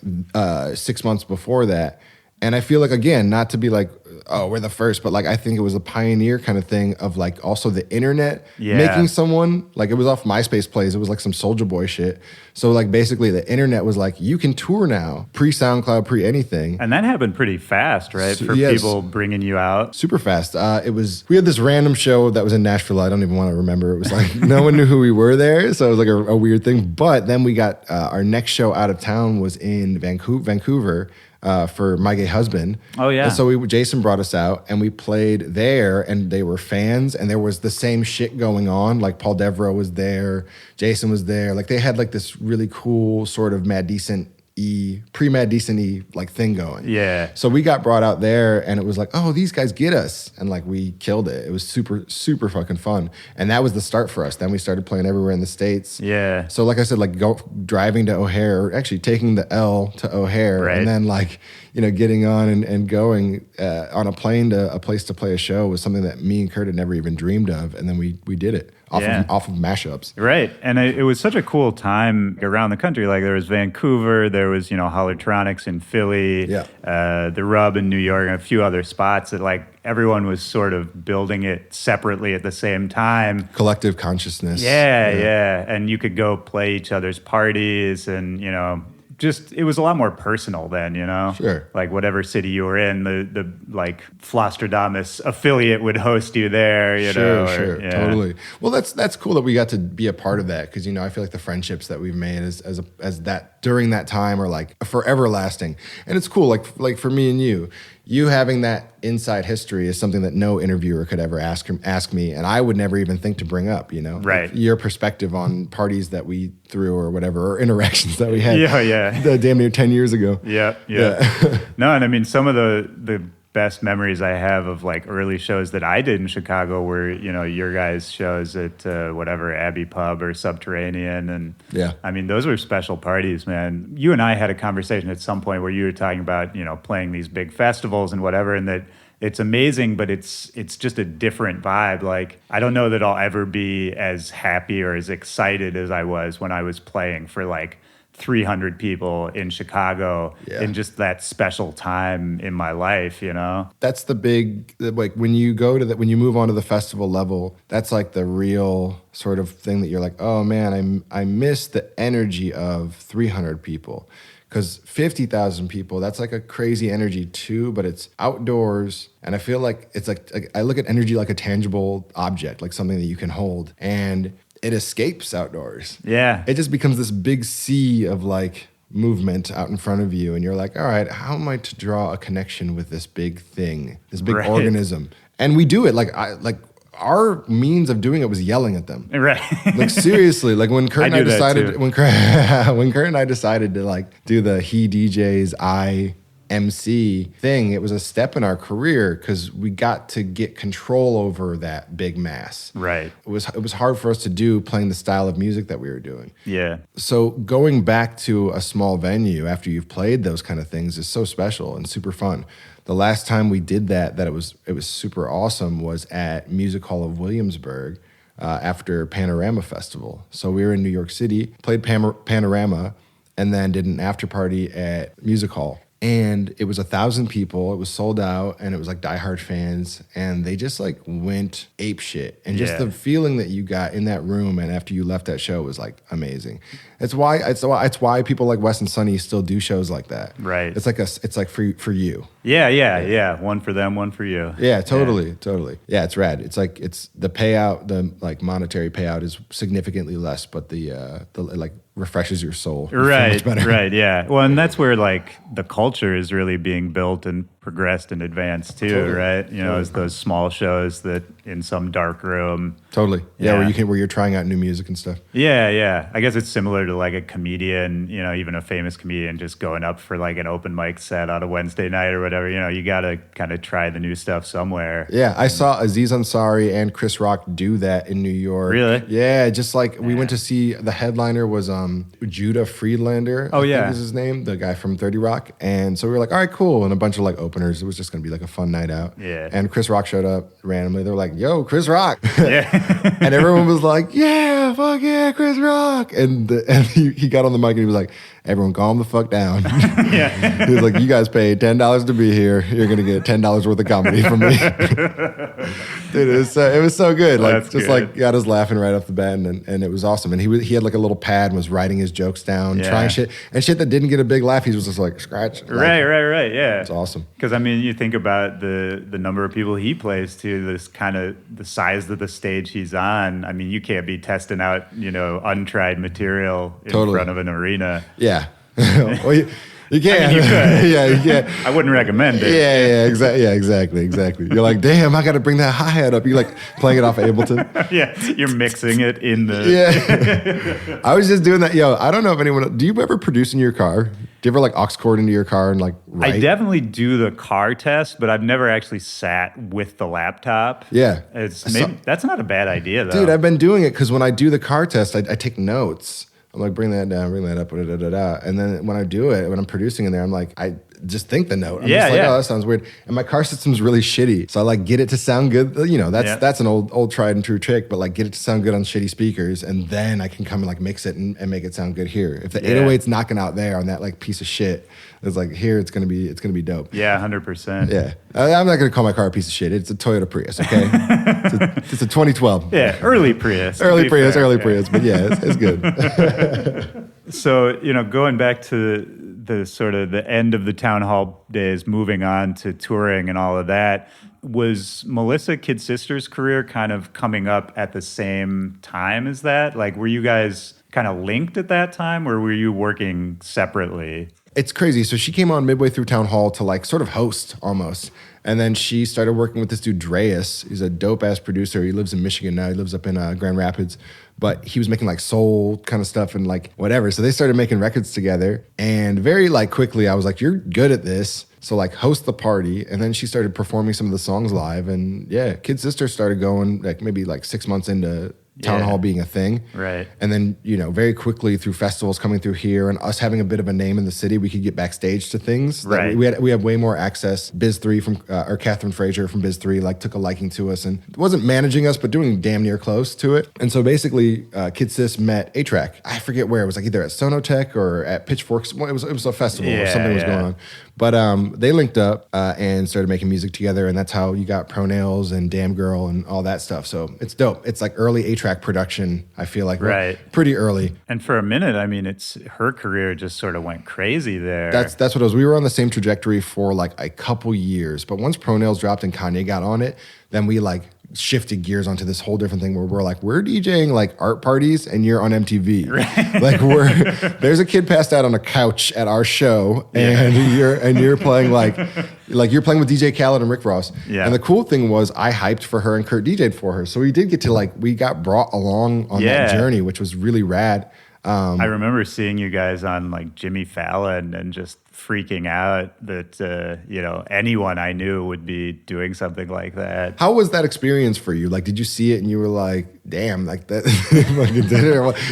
6 months before that. And I feel like, again, not to be like, oh, we're the first, but like I think it was a pioneer kind of thing of like also the internet making someone, like it was off MySpace plays. It was like some Soulja Boy shit. So like basically the internet was like, you can tour now, pre-SoundCloud, pre-anything. And that happened pretty fast, right? For people bringing you out. Super fast. We had this random show that was in Nashville. I don't even want to remember. It was like, no one knew who we were there. So it was like a weird thing. But then we got, our next show out of town was in Vancouver. For My Gay Husband. Oh, yeah. And so Jason brought us out and we played there and they were fans and there was the same shit going on. Like Paul Devereaux was there, Jason was there. Like they had like this really cool sort of Mad Decent-y, pre-Mad Decent-y like thing going. Yeah. So we got brought out there and it was like, oh, these guys get us. And like we killed it. It was super, super fucking fun. And that was the start for us. Then we started playing everywhere in the States. Yeah. So like I said, like driving to O'Hare, or actually taking the L to O'Hare, right. And then like, you know, getting on and going on a plane to a place to play a show was something that me and Kurt had never even dreamed of. And then we did it off of mashups. Right. And it was such a cool time around the country. Like there was Vancouver, there was, you know, Hollertronics in Philly, the Rub in New York, and a few other spots that like everyone was sort of building it separately at the same time. Collective consciousness. Yeah. And you could go play each other's parties and, you know, just it was a lot more personal then, you know? Sure. Like whatever city you were in, the like Flosstradamus affiliate would host you there, you know? Sure, totally. Well, that's cool that we got to be a part of that because, you know, I feel like the friendships that we've made as that during that time are like forever lasting. And it's cool, like for me and you having that inside history is something that no interviewer could ever ask me, and I would never even think to bring up, you know? Right. Like your perspective on parties that we threw or whatever, or interactions that we had. Yeah. Damn near 10 years ago. Yeah. No, and I mean, some of the best memories I have of like early shows that I did in Chicago were, you know, your guys' shows at whatever, Abbey Pub or Subterranean. And I mean, those were special parties, man. You and I had a conversation at some point where you were talking about, you know, playing these big festivals and whatever, and that it's amazing, but it's just a different vibe. Like, I don't know that I'll ever be as happy or as excited as I was when I was playing for like 300 people in Chicago in just that special time in my life, you know? That's the big, like when you when you move on to the festival level, that's like the real sort of thing that you're like, oh man, I miss the energy of 300 people. Because 50,000 people, that's like a crazy energy too, but it's outdoors. And I feel like it's like I look at energy like a tangible object, like something that you can hold. And it escapes outdoors. Yeah. It just becomes this big sea of like movement out in front of you. And you're like, all right, how am I to draw a connection with this big thing, this big organism? And we do it our means of doing it was yelling at them. Right. Like seriously, like when Kurt and I decided when Kurt and I decided to like do the he DJs, I MC thing, it was a step in our career because we got to get control over that big mass. Right. It was hard for us to do playing the style of music that we were doing. Yeah. So going back to a small venue after you've played those kind of things is so special and super fun. The last time we did that it was super awesome was at Music Hall of Williamsburg after Panorama Festival. So we were in New York City, played Panorama, and then did an after party at Music Hall. And it was 1,000 people. It was sold out, and it was like diehard fans, and they just like went ape shit. And just the feeling that you got in that room, and after you left that show was like amazing. It's why people like Wes and Sonny still do shows like that. Right. It's like for you. Yeah. One for them, one for you. Yeah, totally. Yeah, it's rad. It's like the payout, the like monetary payout is significantly less, but the like refreshes your soul. Right. Yeah. Well, and that's where like the culture is really being built and progressed and advanced too, right? You know, it's those small shows that in some dark room. Totally. Yeah, where you're trying out new music and stuff. Yeah. I guess it's similar to like a comedian, you know, even a famous comedian just going up for like an open mic set on a Wednesday night or whatever. You know, you got to kind of try the new stuff somewhere. Yeah, I saw Aziz Ansari and Chris Rock do that in New York. Really? Yeah, just like we went to see, the headliner was Judah Friedlander. I think is his name, the guy from 30 Rock. And so we were like, all right, cool. And a bunch of like openers. It was just going to be like a fun night out. Yeah. And Chris Rock showed up randomly. They were like, yo, Chris Rock. Yeah. And everyone was like, yeah, fuck yeah, Chris Rock. And he got on the mic and he was like, everyone calm the fuck down. Yeah. He was like, you guys paid $10 to be here. You're going to get $10 worth of comedy from me. Dude, it was so good. Like, That's just good. like got us laughing right off the bat, and it was awesome. And he had like a little pad and was writing his jokes down, trying shit that didn't get a big laugh. He was just like, scratch. Right. Yeah. It's awesome. Because, I mean, you think about the number of people he plays to, this kind of the size of the stage he's on. I mean, you can't be testing out, you know, untried material in front of an arena. Yeah. Well, you can't. I mean, you could. Yeah, you can't. I wouldn't recommend it. Yeah, exactly. You're like, damn, I got to bring that hi-hat up. You like playing it off of Ableton? Yeah, you're mixing it in the... Yeah. I was just doing that. Yo, I don't know if anyone... Do you ever produce in your car? Do you ever like aux cord into your car and like write? I definitely do the car test, but I've never actually sat with the laptop. Yeah. That's not a bad idea, though. Dude, I've been doing it because when I do the car test, I take notes. I'm like, bring that down, bring that up, and then when I do it, when I'm producing in there, I'm like, I just think the note. I'm just like, oh, that sounds weird. And my car system's really shitty, so I like get it to sound good. You know, that's an old tried and true trick, but like get it to sound good on shitty speakers, and then I can come and like mix it and make it sound good here. If the 808's knocking out there on that like piece of shit, it's like here it's gonna be dope. Yeah, 100%. Yeah, I'm not gonna call my car a piece of shit. It's a Toyota Prius, okay? it's a 2012. Yeah, early Prius. Early Prius, but yeah, it's good. So, you know, going back to the sort of the end of the town hall days, moving on to touring and all of that, was Melissa Kid Sister's career kind of coming up at the same time as that? Like, were you guys kind of linked at that time, or were you working separately? It's crazy. So she came on midway through Town Hall to like sort of host almost. And then she started working with this dude, Dreas. He's a dope-ass producer. He lives in Michigan now. He lives up in Grand Rapids. But he was making like soul kind of stuff and like whatever. So they started making records together. And very like quickly, I was like, you're good at this. So like host the party. And then she started performing some of the songs live. And yeah, Kid Sister started going like maybe like 6 months into Town Hall being a thing. Right. And then, you know, very quickly through festivals coming through here and us having a bit of a name in the city, we could get backstage to things. Right. We had way more access. Biz 3 from, or Catherine Frazier from Biz 3, like took a liking to us and wasn't managing us, but doing damn near close to it. And so basically, Kid Sis met A-Track. I forget where. It was like either at Sonotech or at Pitchforks. It was a festival or something was going on. But they linked up and started making music together, and that's how you got Pro Nails and Damn Girl and all that stuff. So it's dope. It's like early A-Track production, I feel like. Right. Pretty early. And for a minute, I mean, her career just sort of went crazy there. That's what it was. We were on the same trajectory for like a couple years. But once Pro Nails dropped and Kanye got on it, then we like shifted gears onto this whole different thing where we're like, we're DJing like art parties and you're on MTV. Right. Like there's a kid passed out on a couch at our show and you're playing like you're playing with DJ Khaled and Rick Ross. Yeah. And the cool thing was I hyped for her and Kurt DJ'd for her. So we did get to we got brought along on that journey, which was really rad. I remember seeing you guys on like Jimmy Fallon and just freaking out that, anyone I knew would be doing something like that. How was that experience for you? Like, did you see it and you were like, damn, like that? Like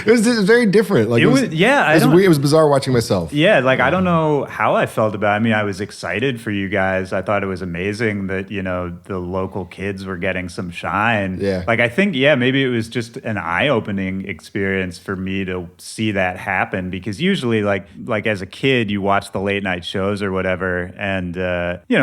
it was very different. Like it was bizarre watching myself. Yeah, like I don't know how I felt about it. I mean, I was excited for you guys. I thought it was amazing that, the local kids were getting some shine. Yeah. Like I think, maybe it was just an eye-opening experience for me to see that happen because usually like as a kid, you watch the late night shows or whatever and,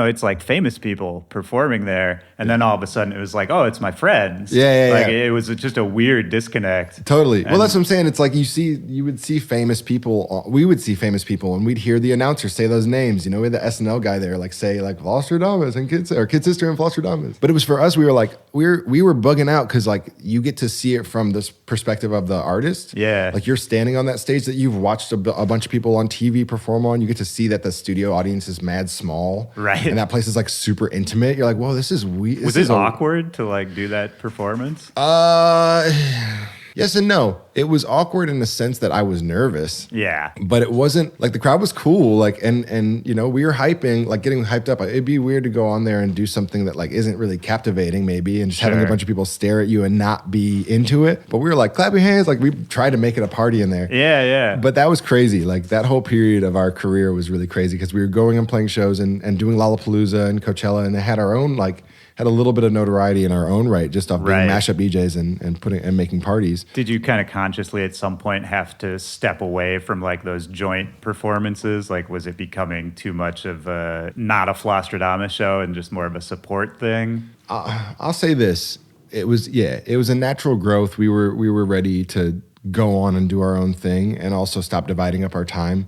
it's like famous people performing there. And then all of a sudden it was like, oh, it's my friends. Yeah. It was just a weird disconnect. Totally. Well, that's what I'm saying. It's like you would see famous people. We would see famous people, and we'd hear the announcer say those names. You know, we had the SNL guy there, like say like Flosstradamus and Kid Sister and Flosstradamus. But it was for us. We were like we were bugging out because like you get to see it from this perspective of the artist. Yeah. Like you're standing on that stage that you've watched a bunch of people on TV perform on. You get to see that the studio audience is mad small. Right. And that place is like super intimate. You're like, whoa, this is weird. Was it awkward to like do that performance? Yes and no. It was awkward in the sense that I was nervous. Yeah. But it wasn't like the crowd was cool. Like, and you know, we were hyping, like getting hyped up. It'd be weird to go on there and do something that like isn't really captivating maybe and just having a bunch of people stare at you and not be into it. But we were like, clap your hands. Like we tried to make it a party in there. Yeah, yeah. But that was crazy. Like that whole period of our career was really crazy because we were going and playing shows and doing Lollapalooza and Coachella, and they had our own had a little bit of notoriety in our own right, just off being mashup DJs and making parties. Did you kind of consciously at some point have to step away from like those joint performances? Like, was it becoming too much of not a Flosstradamus show and just more of a support thing? I'll say this: it was a natural growth. We were ready to go on and do our own thing, and also stop dividing up our time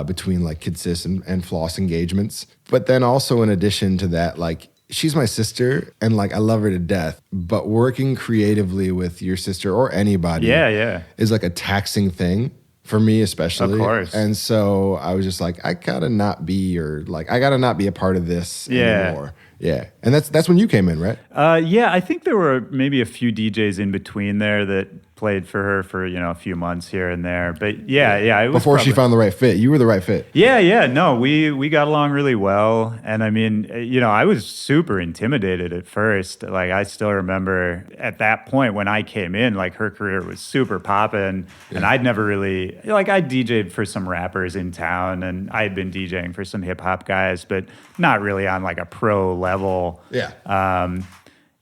between like Kid Sis and Floss engagements. But then also in addition to that, like, she's my sister, and like I love her to death. But working creatively with your sister or anybody, is like a taxing thing for me, especially. Of course. And so I was just like, I gotta not be a part of this anymore. Yeah, and that's when you came in, right? Yeah, I think there were maybe a few DJs in between there that played for her for a few months here and there. But it was before she found the right fit. You were the right fit. Yeah. No, we got along really well, and I mean, I was super intimidated at first. Like I still remember at that point when I came in, like her career was super popping, and I'd never really I DJ'd for some rappers in town, and I had been DJing for some hip hop guys, but not really on like a pro level. Yeah.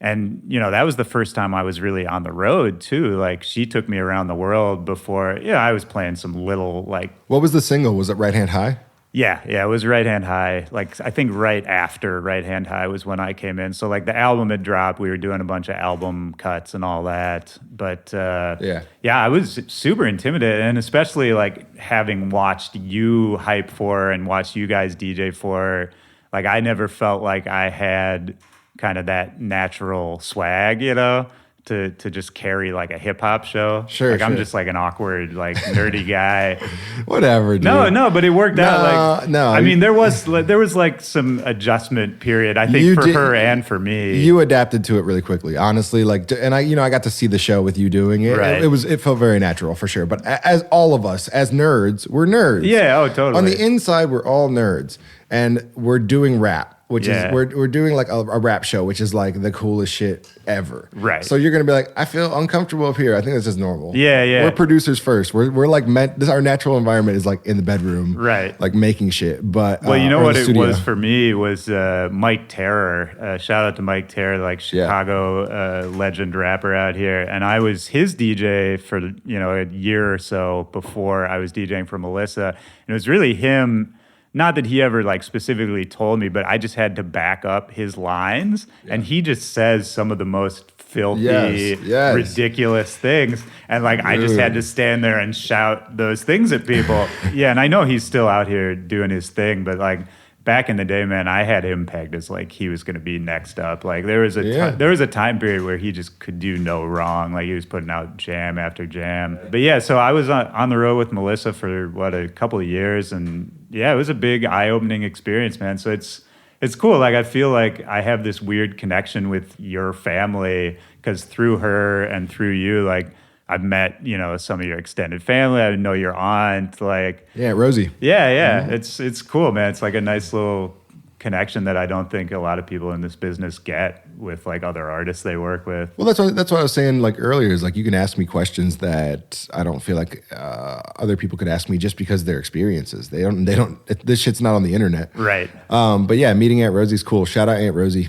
And, that was the first time I was really on the road, too. Like, she took me around the world before, I was playing some little, like... What was the single? Was it Right Hand High? Yeah, it was Right Hand High. Like, I think right after Right Hand High was when I came in. So, like, the album had dropped. We were doing a bunch of album cuts and all that. But, I was super intimidated. And especially, like, having watched you hype for her and watched you guys DJ for her, like, I never felt like I had... kind of that natural swag, to just carry like a hip hop show. Sure. I'm just like an awkward, like nerdy guy. Whatever, dude. No, but it worked out. Like, no. I mean, there was like some adjustment period, I think, for her and for me. You adapted to it really quickly, honestly. Like, and I got to see the show with you doing it. Right. It felt very natural for sure. But as all of us, as nerds, we're nerds. Yeah. Oh, totally. On the inside, we're all nerds, and we're doing rap. Which is we're doing like a rap show, which is like the coolest shit ever. Right. So you're gonna be like, I feel uncomfortable up here. I think that's just normal. Yeah. We're producers first. We're like our natural environment is like in the bedroom. Right. Like making shit. But well, you know what it was for me was Mike Terror. Shout out to Mike Terror, like Chicago legend rapper out here, and I was his DJ for a year or so before I was DJing for Melissa, and it was really him. Not that he ever like specifically told me, but I just had to back up his lines, and he just says some of the most filthy, ridiculous things, and like I just had to stand there and shout those things at people. And I know he's still out here doing his thing, but like back in the day, man, I had him pegged as like he was going to be next up. Like there was a time period where he just could do no wrong. Like he was putting out jam after jam. But so I was on the road with Melissa for a couple of years, and it was a big eye-opening experience, man. So it's cool. Like I feel like I have this weird connection with your family because through her and through you, like I've met, some of your extended family. I know your aunt, like Rosie. Yeah. Mm-hmm. It's cool, man. It's like a nice little connection that I don't think a lot of people in this business get with like other artists they work with. Well, that's what I was saying like earlier is like you can ask me questions that I don't feel like other people could ask me just because of their experiences. They don't. This shit's not on the internet, right? But meeting Aunt Rosie's cool. Shout out Aunt Rosie.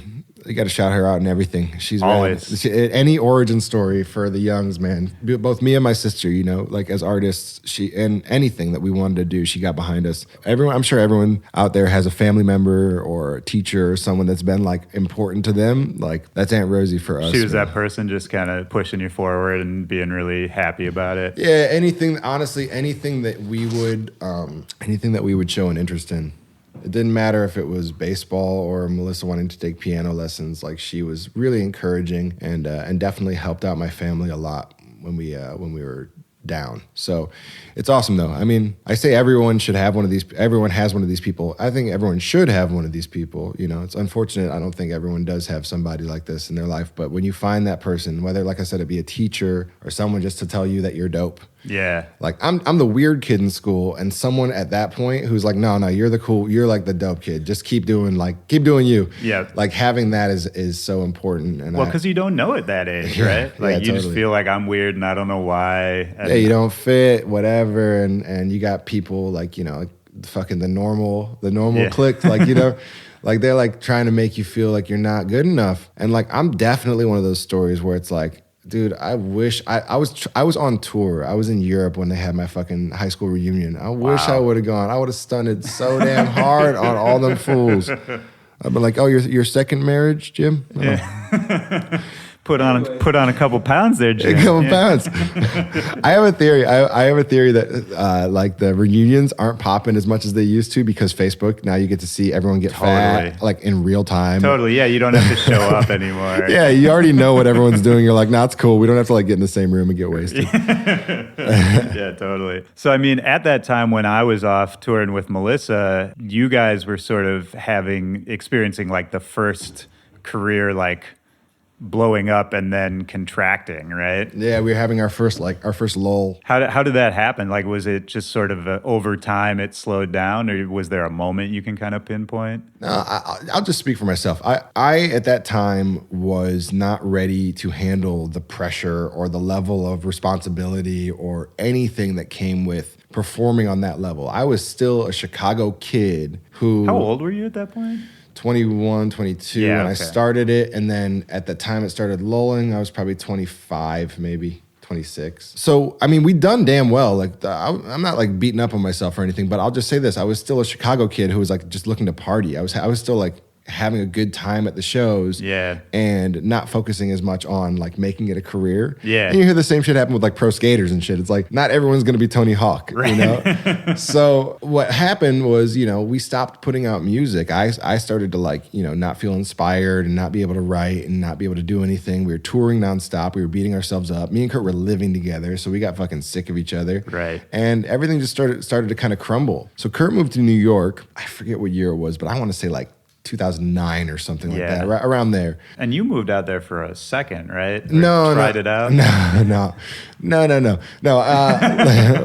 You got to shout her out and everything. She's Always. Any origin story for the Youngs, man. Both me and my sister, you know, like as artists, and anything that we wanted to do, she got behind us. I'm sure everyone out there has a family member or a teacher or someone that's been like important to them. Like that's Aunt Rosie for us. She was that person just kind of pushing you forward and being really happy about it. Yeah, honestly, anything that we would show an interest in. It didn't matter if it was baseball or Melissa wanting to take piano lessons. Like she was really encouraging and definitely helped out my family a lot when we were down. So it's awesome though. I mean, I say everyone should have one of these. Everyone has one of these people. I think everyone should have one of these people. You know, it's unfortunate. I don't think everyone does have somebody like this in their life. But when you find that person, whether, like I said, it be a teacher or someone just to tell you that you're dope. Yeah. Like I'm the weird kid in school, and someone at that point who's like, no, you're like the dope kid. Just keep doing you. Yeah. Like having that is so important. And because you don't know at that age, right? Like you just feel like I'm weird and I don't know why. And you don't fit, whatever, and you got people like, you know, like fucking the normal clique, like, you know. Like they're like trying to make you feel like you're not good enough. And like I'm definitely one of those stories where it's like, dude, I wish I was on tour. I was in Europe when they had my fucking high school reunion. I wish I would have gone. I would have stunted so damn hard on all them fools. I've been like, oh, your second marriage, Jim? Oh. Yeah. Put on a couple pounds there, Jim. A couple pounds. I have a theory. I have a theory that like the reunions aren't popping as much as they used to because Facebook, now you get to see everyone get fat like in real time. Totally. Yeah, you don't have to show up anymore. Yeah, you already know what everyone's doing. You're like, nah, it's cool. We don't have to like get in the same room and get wasted. Yeah, totally. So I mean, at that time when I was off touring with Melissa, you guys were sort of experiencing like the first career like blowing up and then contracting, right? Yeah, we were having our first lull. How did that happen? Like, was it just sort of over time it slowed down, or was there a moment you can kind of pinpoint? No, I'll just speak for myself. I at that time was not ready to handle the pressure or the level of responsibility or anything that came with performing on that level. I was still a Chicago kid who... How old were you at that point? 21, 22, and I started it, and then at the time it started lulling, I was probably 25, maybe 26. So, I mean, we'd done damn well. Like, I'm not like beating up on myself or anything, but I'll just say this. I was still a Chicago kid who was like just looking to party. I was still like having a good time at the shows, and not focusing as much on like making it a career. Yeah. And you hear the same shit happen with like pro skaters and shit. It's like not everyone's gonna be Tony Hawk, right. You know? So what happened was, you know, we stopped putting out music. I started to like, you know, not feel inspired and not be able to write and not be able to do anything. We were touring nonstop. We were beating ourselves up. Me and Kurt were living together, so we got fucking sick of each other. Right. And everything just started to kind of crumble. So Kurt moved to New York. I forget what year it was, but I want to say like 2009 or something like that, right around there. And you moved out there for a second, right? Tried it out? No.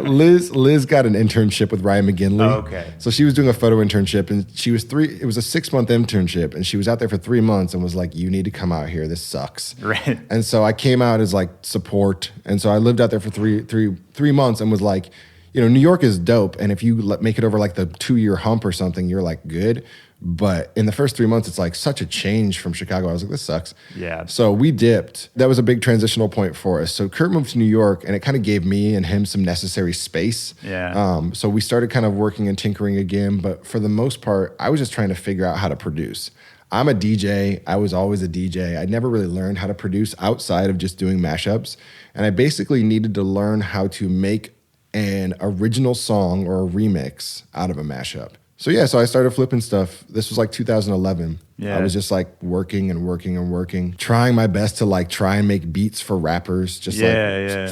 Liz got an internship with Ryan McGinley. Oh, okay. So she was doing a photo internship, and it was a 6-month internship, and she was out there for 3 months and was like, you need to come out here. This sucks. Right. And so I came out as like support. And so I lived out there for three months and was like, you know, New York is dope. And if you make it over like the 2-year hump or something, you're like good. But in the first 3 months, it's like such a change from Chicago. I was like, this sucks. Yeah. So we dipped. That was a big transitional point for us. So Kurt moved to New York, and it kind of gave me and him some necessary space. Yeah. So we started kind of working and tinkering again. But for the most part, I was just trying to figure out how to produce. I'm a DJ. I was always a DJ. I never really learned how to produce outside of just doing mashups. And I basically needed to learn how to make an original song or a remix out of a mashup. So I started flipping stuff. This was like 2011. Yeah. I was just like working, trying my best to like try and make beats for rappers. Just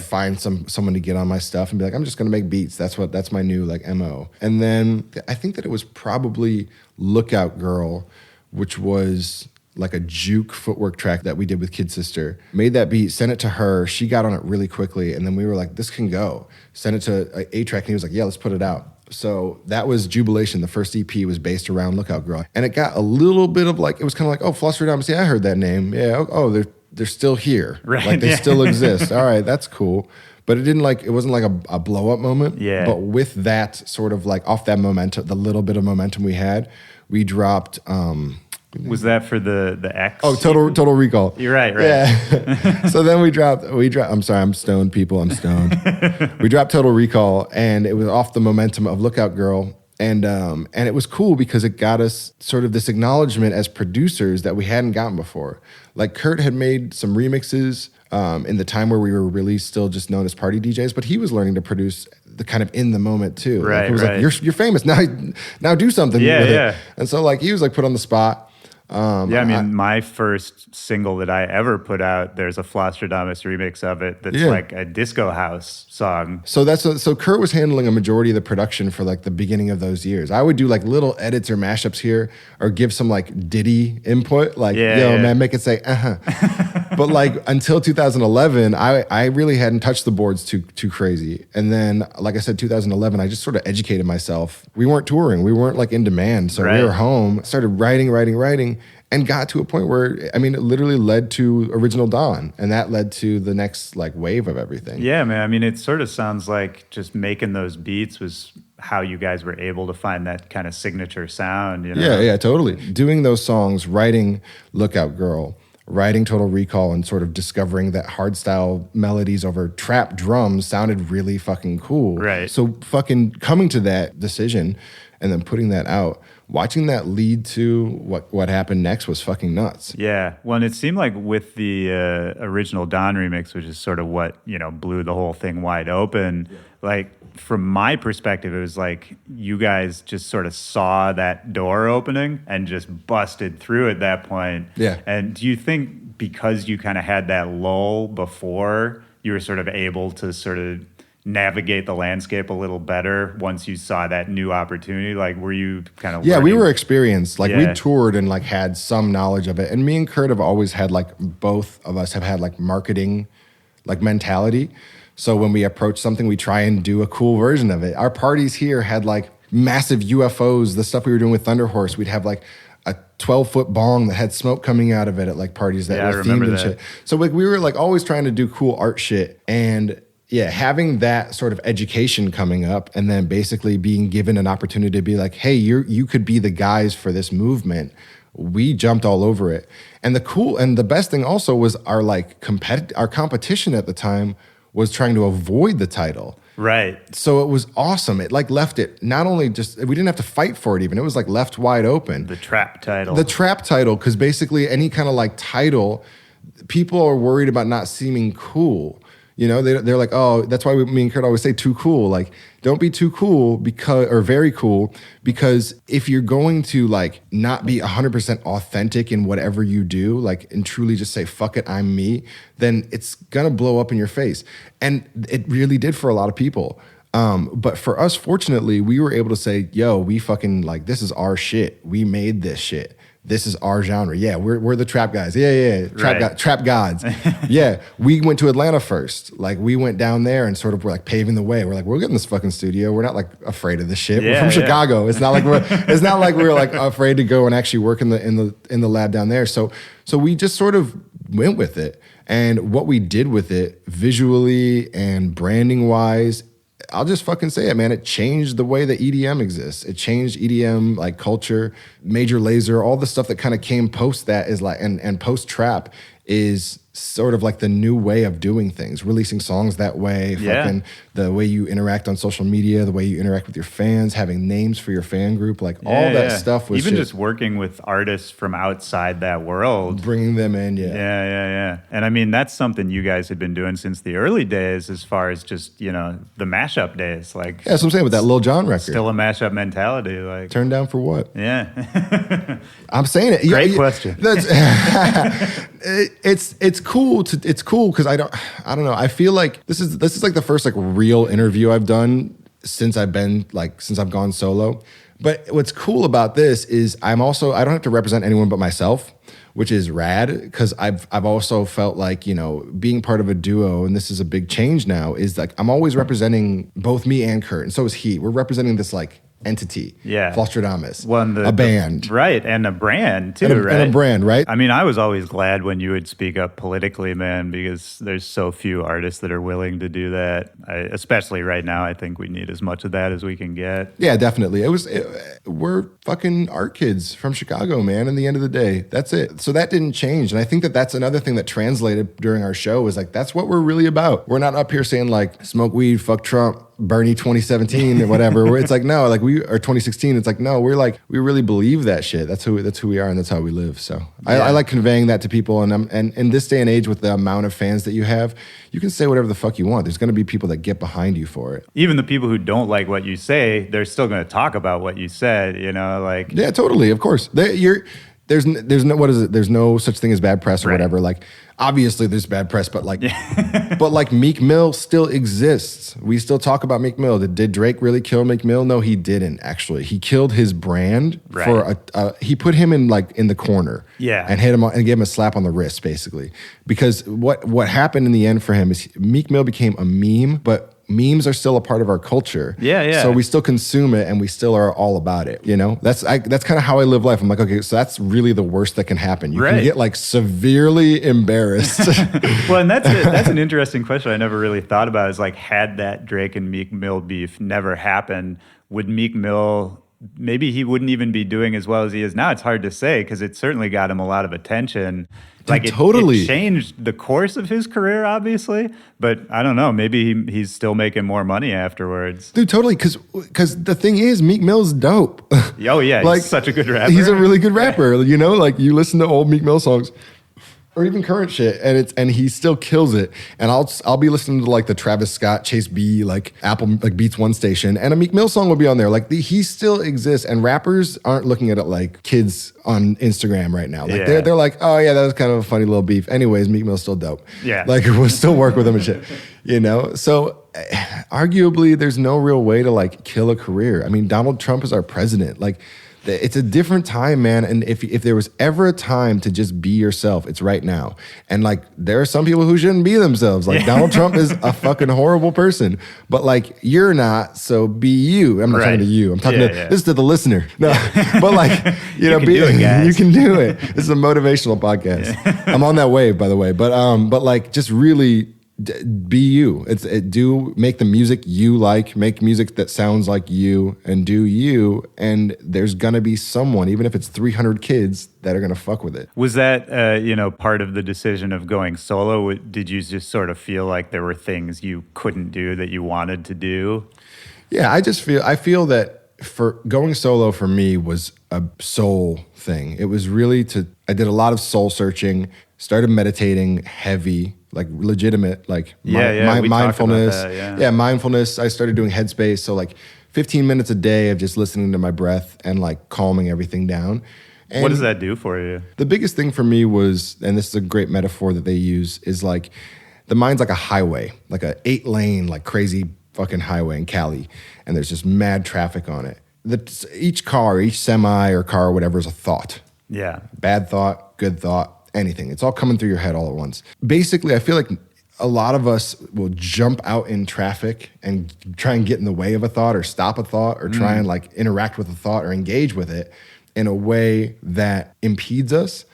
find someone to get on my stuff and be like, I'm just gonna make beats. That's my new like MO. And then I think that it was probably Lookout Girl, which was like a juke footwork track that we did with Kid Sister. Made that beat, sent it to her. She got on it really quickly, and then we were like, this can go. Sent it to A-Track, and he was like, yeah, let's put it out. So that was Jubilation. The first EP was based around Lookout Girl. And it got a little bit of like, it was kind of like, oh, Flosstradamus, yeah, I heard that name. Yeah, oh, they're still here. Right. Like they still exist. All right, that's cool. But it wasn't like a blow up moment. Yeah. But with that sort of like off that momentum, the little bit of momentum we had, we dropped Was that for the X? Oh, Total Recall. You're right. Yeah. So then we dropped. I'm sorry, I'm stoned, people. I'm stoned. We dropped Total Recall, and it was off the momentum of Lookout Girl. And it was cool because it got us sort of this acknowledgement as producers that we hadn't gotten before. Like Kurt had made some remixes in the time where we were really still just known as party DJs, but he was learning to produce the kind of in the moment too. Right, like it was right. like you're famous now do something with it. And so like he was like put on the spot. My first single that I ever put out, there's a Flosstradamus remix of it that's like a disco house song. So Kurt was handling a majority of the production for like the beginning of those years. I would do like little edits or mashups here or give some like Diddy input, like, man, make it say, But like until 2011, I really hadn't touched the boards too crazy. And then, like I said, 2011, I just sort of educated myself. We weren't touring. We weren't like in demand. So we were home, started writing, and got to a point where, I mean, it literally led to Original Dawn. And that led to the next like wave of everything. Yeah, man. I mean, it sort of sounds like just making those beats was how you guys were able to find that kind of signature sound. You know? Yeah, totally. Doing those songs, writing Lookout Girl, writing Total Recall, and sort of discovering that hardstyle melodies over trap drums sounded really fucking cool. Right. So fucking coming to that decision and then putting that out, watching that lead to what happened next was fucking nuts. Yeah. Well, and it seemed like with the original Don remix, which is sort of what, blew the whole thing wide open, like from my perspective, it was like you guys just sort of saw that door opening and just busted through at that point. Yeah. And do you think because you kind of had that lull before, you were sort of able to sort of navigate the landscape a little better once you saw that new opportunity? Like, were you kind of we were experienced. Like we toured and like had some knowledge of it. And me and Kurt have always had like, both of us have had like marketing like mentality. So when we approach something, we try and do a cool version of it. Our parties here had like massive UFOs, the stuff we were doing with Thunder Horse. We'd have like a 12-foot bong that had smoke coming out of it at like parties that were themed and shit. So like we were like always trying to do cool art shit. And having that sort of education coming up and then basically being given an opportunity to be like, hey, you could be the guys for this movement. We jumped all over it. And the best thing also was our like our competition at the time was trying to avoid the title. Right. So it was awesome. It like left it not only just, we didn't have to fight for it even. It was like left wide open. The trap title. Because basically any kind of like title, people are worried about not seeming cool. They're like, oh, that's why me and Kurt always say too cool. Like, don't be too cool or very cool, because if you're going to like not be 100% authentic in whatever you do, like, and truly just say, fuck it, I'm me, then it's going to blow up in your face. And it really did for a lot of people. But for us, fortunately, we were able to say, yo, we fucking like, this is our shit. We made this shit. This is our genre. Yeah, we're the trap guys. Yeah. Trap gods. Yeah, we went to Atlanta first. Like, we went down there and sort of were like paving the way. We're like, we're getting this fucking studio. We're not like afraid of this shit. We're from Chicago. It's not like we're like afraid to go and actually work in the lab down there. So we just sort of went with it. And what we did with it visually and branding wise, I'll just fucking say it, man. It changed the way that EDM exists. It changed EDM like culture, Major Lazer, all the stuff that kind of came post that is like, and post trap is sort of like the new way of doing things, releasing songs that way, fucking the way you interact on social media, the way you interact with your fans, having names for your fan group, like all that stuff was even just working with artists from outside that world. Bringing them in, Yeah. And I mean, that's something you guys had been doing since the early days as far as just, the mashup days. Like, that's what I'm saying with that Lil Jon record. Still a mashup mentality. Like, turned down for what? Yeah. I'm saying it. Great question. That's it's cool because I don't know. I feel like this is like the first like real interview I've done since I've gone solo. But what's cool about this is I don't have to represent anyone but myself, which is rad, because I've also felt like, being part of a duo, and this is a big change now, is like I'm always representing both me and Kurt, and so is he. We're representing this like entity. Yeah. Flosstradamus. Well, a band. Right, and a brand too, right? And a brand, right? I mean, I was always glad when you would speak up politically, man, because there's so few artists that are willing to do that. Especially right now, I think we need as much of that as we can get. Yeah, definitely. We're fucking art kids from Chicago, man, in the end of the day. That's it. So that didn't change. And I think that that's another thing that translated during our show is like, that's what we're really about. We're not up here saying like, smoke weed, fuck Trump, Bernie 2017 or whatever. It's like, no, like or 2016. It's like, no, we really believe that shit. That's who we are and that's how we live. So I like conveying that to people. And in this day and age with the amount of fans that you have, you can say whatever the fuck you want. There's going to be people that get behind you for it. Even the people who don't like what you say, they're still going to talk about what you said, like. Yeah, totally. Of course. There's no, what is it? There's no such thing as bad press or whatever. Like, obviously there's bad press, but like, but like Meek Mill still exists. We still talk about Meek Mill. Did Drake really kill Meek Mill? No, he didn't actually. He killed his brand for he put him in the corner. Yeah. And hit him and gave him a slap on the wrist basically. Because what happened in the end for him is Meek Mill became a meme, but memes are still a part of our culture. Yeah. So we still consume it and we still are all about it, That's kind of how I live life. I'm like, okay, so that's really the worst that can happen. You can get like severely embarrassed. Well, and that's an interesting question I never really thought about is like, had that Drake and Meek Mill beef never happened, would Meek Mill, maybe he wouldn't even be doing as well as he is now? It's hard to say because it certainly got him a lot of attention. Like it changed the course of his career, obviously, but I don't know. Maybe he's still making more money afterwards. Dude, totally. Because the thing is, Meek Mill's dope. Oh yeah, he's such a good rapper. He's a really good rapper. Like you listen to old Meek Mill songs. Or even current shit, and he still kills it. And I'll be listening to like the Travis Scott, Chase B, like Apple like Beats One station, and a Meek Mill song will be on there. Like he still exists, and rappers aren't looking at it like kids on Instagram right now. Like they're like, oh yeah, that was kind of a funny little beef. Anyways, Meek Mill's still dope. Yeah, like we'll still work with him and shit. So arguably, there's no real way to like kill a career. I mean, Donald Trump is our president. Like. It's a different time, man. And if there was ever a time to just be yourself, it's right now. And like, there are some people who shouldn't be themselves. Like Donald Trump is a fucking horrible person, but like, you're not, so be you. I'm not talking to you. I'm talking this is to the listener. No, but like, you can do it. This is a motivational podcast. Yeah. I'm on that wave, by the way. But like, just really be you. Do make the music you like, make music that sounds like you, and do you. And there's gonna be someone, even if it's 300 kids, that are gonna fuck with it. Was that part of the decision of going solo? Did you just sort of feel like there were things you couldn't do that you wanted to do? Yeah, I feel that for going solo for me was a soul thing. It was really I did a lot of soul searching, started meditating heavy, like legitimate, like mindfulness. Mindfulness. I started doing Headspace. So like 15 minutes a day of just listening to my breath and like calming everything down. And what does that do for you? The biggest thing for me was, and this is a great metaphor that they use, is like the mind's like a highway, like a 8-lane, like crazy fucking highway in Cali. And there's just mad traffic on it. Each semi or car or whatever is a thought. Yeah. Bad thought, good thought. Anything. It's all coming through your head all at once. Basically, I feel like a lot of us will jump out in traffic and try and get in the way of a thought or stop a thought or try and like interact with a thought or engage with it in a way that impedes us.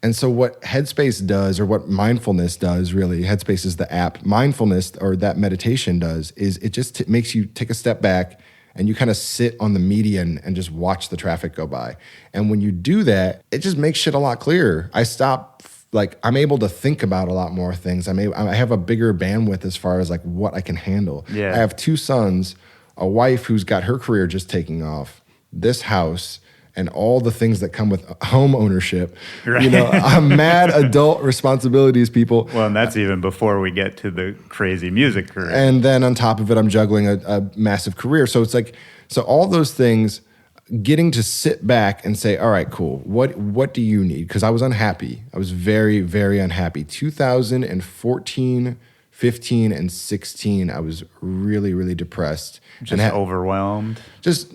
And so what Headspace does, or what mindfulness does really, Headspace is the app, mindfulness or that meditation does, is it just makes you take a step back and you kind of sit on the median and just watch the traffic go by. And when you do that, it just makes shit a lot clearer. I'm able to think about a lot more things. I have a bigger bandwidth as far as like what I can handle. Yeah. I have 2 sons, a wife who's got her career just taking off, this house, and all the things that come with home ownership. Right. I'm mad adult responsibilities, people. Well, and that's even before we get to the crazy music career. And then on top of it, I'm juggling a massive career. So it's like, all those things, getting to sit back and say, all right, cool. What do you need? Because I was unhappy. I was very, very unhappy. 2014, 15, and 16, I was really, really depressed. Just overwhelmed? Just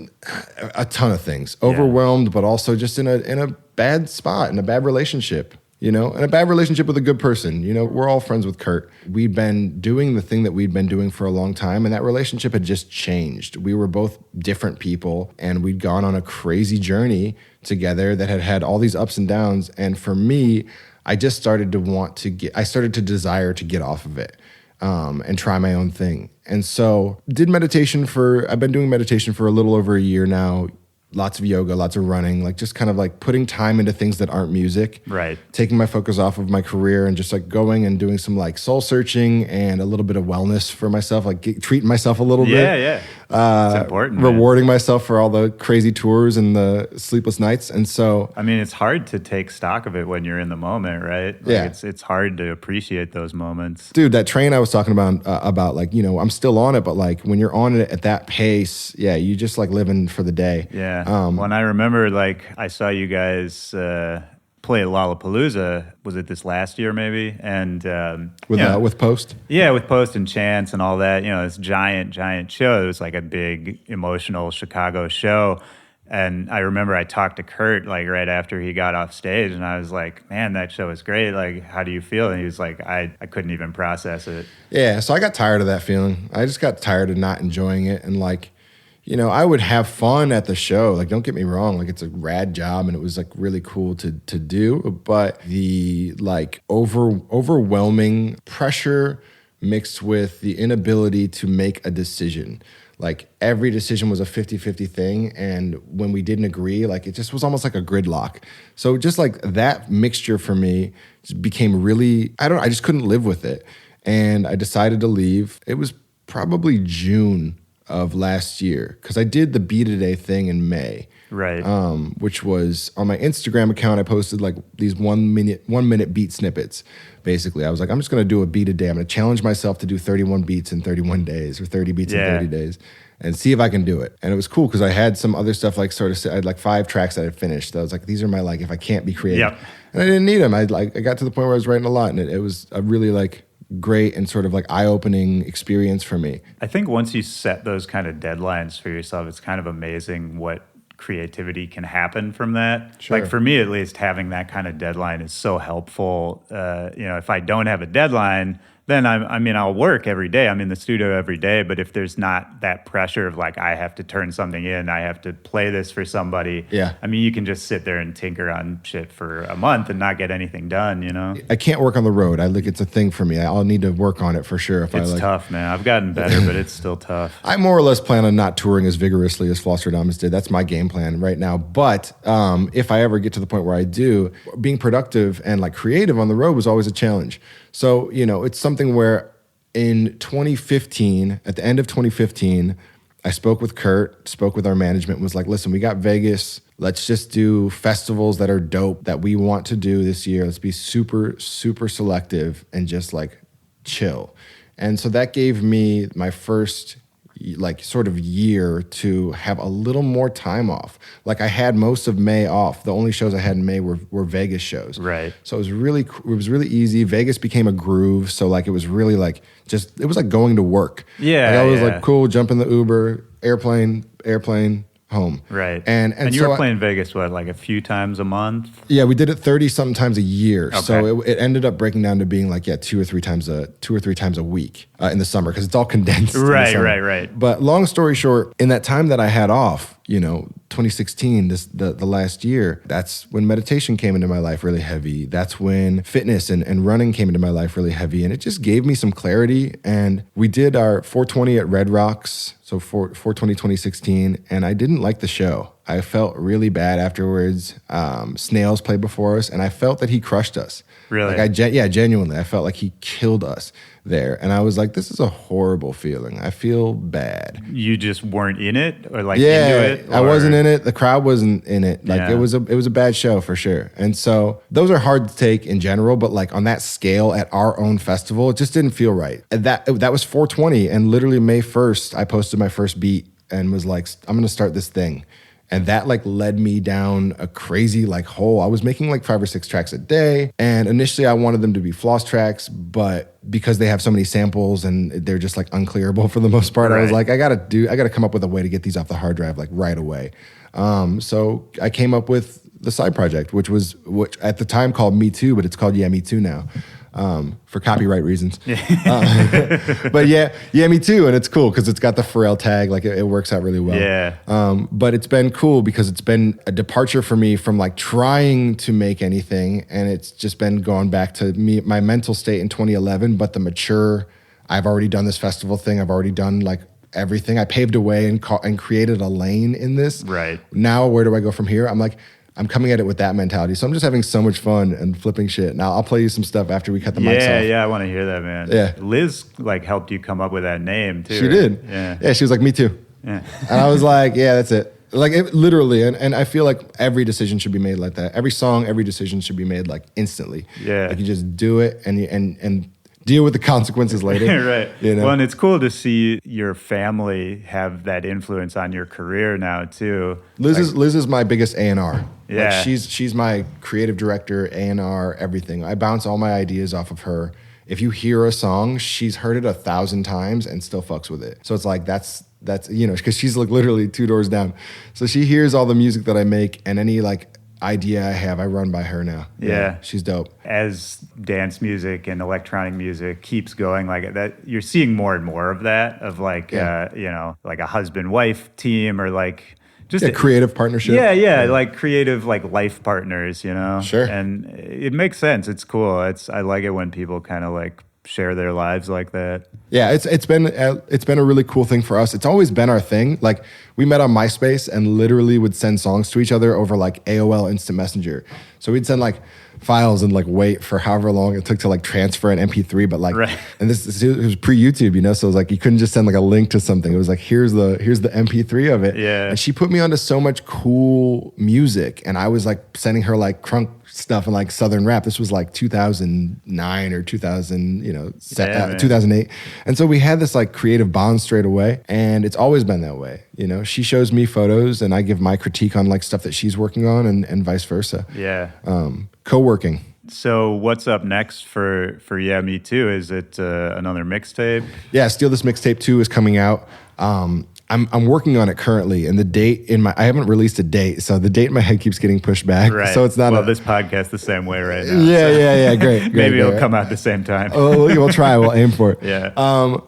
a ton of things. Overwhelmed, but also just in a bad spot, in a bad relationship. you know, and a bad relationship with a good person. You know, we're all friends with Kurt. We'd been doing the thing that we'd been doing for a long time, and that relationship had just changed. We were both different people, and we'd gone on a crazy journey together that had had all these ups and downs. And for me, I just started to desire to get off of it and try my own thing. And so I've been doing meditation for a little over a year now. Lots of yoga, lots of running, like just kind of like putting time into things that aren't music. Right. Taking my focus off of my career and just like going and doing some like soul searching and a little bit of wellness for myself, like treating myself a little bit. Yeah. It's important. Rewarding myself for all the crazy tours and the sleepless nights. And so, I mean, it's hard to take stock of it when you're in the moment, right? Like yeah. It's hard to appreciate those moments. Dude, that train I was talking about like, you know, I'm still on it, but like when you're on it at that pace, yeah, you just like living for the day. Yeah. When I remember, like, I saw you guys play at Lollapalooza. Was it this last year, maybe? And with Post? Yeah, with Post and Chance and all that. You know, this giant show. It was like a big, emotional Chicago show. And I remember I talked to Kurt, like, right after he got off stage, and I was like, man, that show was great. Like, how do you feel? And he was like, I couldn't even process it. Yeah, so I got tired of that feeling. I just got tired of not enjoying it. And, like, you know, I would have fun at the show. Like, don't get me wrong. Like, it's a rad job, and it was, like, really cool to do. But the, like, overwhelming pressure mixed with the inability to make a decision. Like, every decision was a 50-50 thing, and when we didn't agree, like, it just was almost like a gridlock. So just, like, that mixture for me just became really, I just couldn't live with it. And I decided to leave. It was probably June of last year, because I did the Beat a Day thing in May. Right. Which was on my Instagram account. I posted like these 1 minute beat snippets. Basically, I was like, I'm just going to do a beat a day. I'm going to challenge myself to do 31 beats in 31 days or 30 beats in 30 days and see if I can do it. And it was cool because I had some other stuff like I had like 5 tracks that I had finished. I was like, these are my, like, if I can't be creative. Yep. And I didn't need them. I got to the point where I was writing a lot, and it was a really like great and sort of like eye-opening experience for me. I think once you set those kind of deadlines for yourself, it's kind of amazing what creativity can happen from that. Sure. Like, for me at least, having that kind of deadline is so helpful. You know, if I don't have a deadline, then I'll work every day. I'm in the studio every day, but if there's not that pressure of like, I have to turn something in, I have to play this for somebody. Yeah. I mean, you can just sit there and tinker on shit for a month and not get anything done, you know? I can't work on the road. It's a thing for me. I'll need to work on it for sure. It's tough, man. I've gotten better, but it's still tough. I more or less plan on not touring as vigorously as Flosstradamus did. That's my game plan right now. But if I ever get to the point where I do, being productive and like creative on the road was always a challenge. So, you know, it's something where in 2015, at the end of 2015, I spoke with Kurt, spoke with our management, and was like, listen, we got Vegas. Let's just do festivals that are dope that we want to do this year. Let's be super, super selective and just like chill. And so that gave me my first like sort of year to have a little more time off. Like, I had most of May off. The only shows I had in May were Vegas shows. Right. So it was really easy. Vegas became a groove. So like, it was really like it was like going to work. Yeah. Like, I was like, cool, jump in the Uber, airplane, home. Right. And you so were playing Vegas, what, like a few times a month? Yeah, we did it 30-something times a year. Okay. So it ended up breaking down to being like, 2 or 3 times a week in the summer, because it's all condensed. Right. But long story short, in that time that I had off, you know, 2016, the last year, that's when meditation came into my life really heavy. That's when fitness and running came into my life really heavy. And it just gave me some clarity. And we did our 420 at Red Rocks, so 420 2016, and I didn't like the show. I felt really bad afterwards. Snails played before us, and I felt that he crushed us. Really? Like genuinely. I felt like he killed us there. And I was like, this is a horrible feeling. I feel bad. You just weren't in it, or like into it? Or? I wasn't in it. The crowd wasn't in it. Like, it was a bad show for sure. And so those are hard to take in general, but like on that scale at our own festival, it just didn't feel right. And that was 420, and literally May 1st, I posted my first beat and was like, I'm going to start this thing. And that like led me down a crazy like hole. I was making like 5 or 6 tracks a day. And initially I wanted them to be floss tracks, but because they have so many samples and they're just like unclearable for the most part, right. I was like, I gotta come up with a way to get these off the hard drive like right away. So I came up with the side project, which at the time called Me2, but it's called YehMe2 now. For copyright reasons. But YehMe2, and it's cool because it's got the Pharrell tag, like it works out really well. Yeah. But it's been cool because it's been a departure for me from like trying to make anything, and it's just been going back to my mental state in 2011, but the mature, I've already done this festival thing, I've already done like everything. I paved a way and created a lane in this. Right. Now, where do I go from here? I'm coming at it with that mentality. So I'm just having so much fun and flipping shit. Now I'll play you some stuff after we cut the mics off. Yeah, I want to hear that, man. Yeah. Liz like helped you come up with that name too. She right? did. Yeah, she was like, me too. Yeah. And I was like, yeah, that's it. Like it, literally. And I feel like every decision should be made like that. Every song, every decision should be made like instantly. Yeah. Like you just do it and deal with the consequences later. Right. You know? Well, and it's cool to see your family have that influence on your career now too. Liz is my biggest A&R. Yeah. Like she's my creative director, A&R, everything. I bounce all my ideas off of her. If you hear a song, she's heard it 1,000 times and still fucks with it. So it's like that's because she's like literally 2 doors down. So she hears all the music that I make, and any like idea I have, I run by her now. Yeah. She's dope. As dance music and electronic music keeps going like that, you're seeing more and more of that, of like, like a husband-wife team, or like just a creative partnership. Yeah, like creative, like life partners, Sure. And it makes sense. It's cool. I like it when people kind of like share their lives like that. Yeah, it's been a really cool thing for us. It's always been our thing. Like we met on MySpace and literally would send songs to each other over like AOL Instant Messenger. So we'd send like files and like wait for however long it took to like transfer an MP3, but like, right. And it was pre-YouTube, so it was like you couldn't just send like a link to something. It was like here's the MP3 of it. Yeah. And she put me onto so much cool music, and I was like sending her like crunk stuff and like southern rap. This was like 2009 or 2008, and so we had this like creative bond straight away, and it's always been that way. She shows me photos and I give my critique on like stuff that she's working on, and vice versa. Yeah. Co-working. So what's up next for YehMe2? Is it another mixtape? Yeah, Steal This Mixtape 2 is coming out. I'm working on it currently, and the date I haven't released a date, so the date in my head keeps getting pushed back. Right. So it's not. Well, this podcast the same way right now. Yeah. Great. Maybe it'll come out at the same time. We'll try. We'll aim for it. Yeah.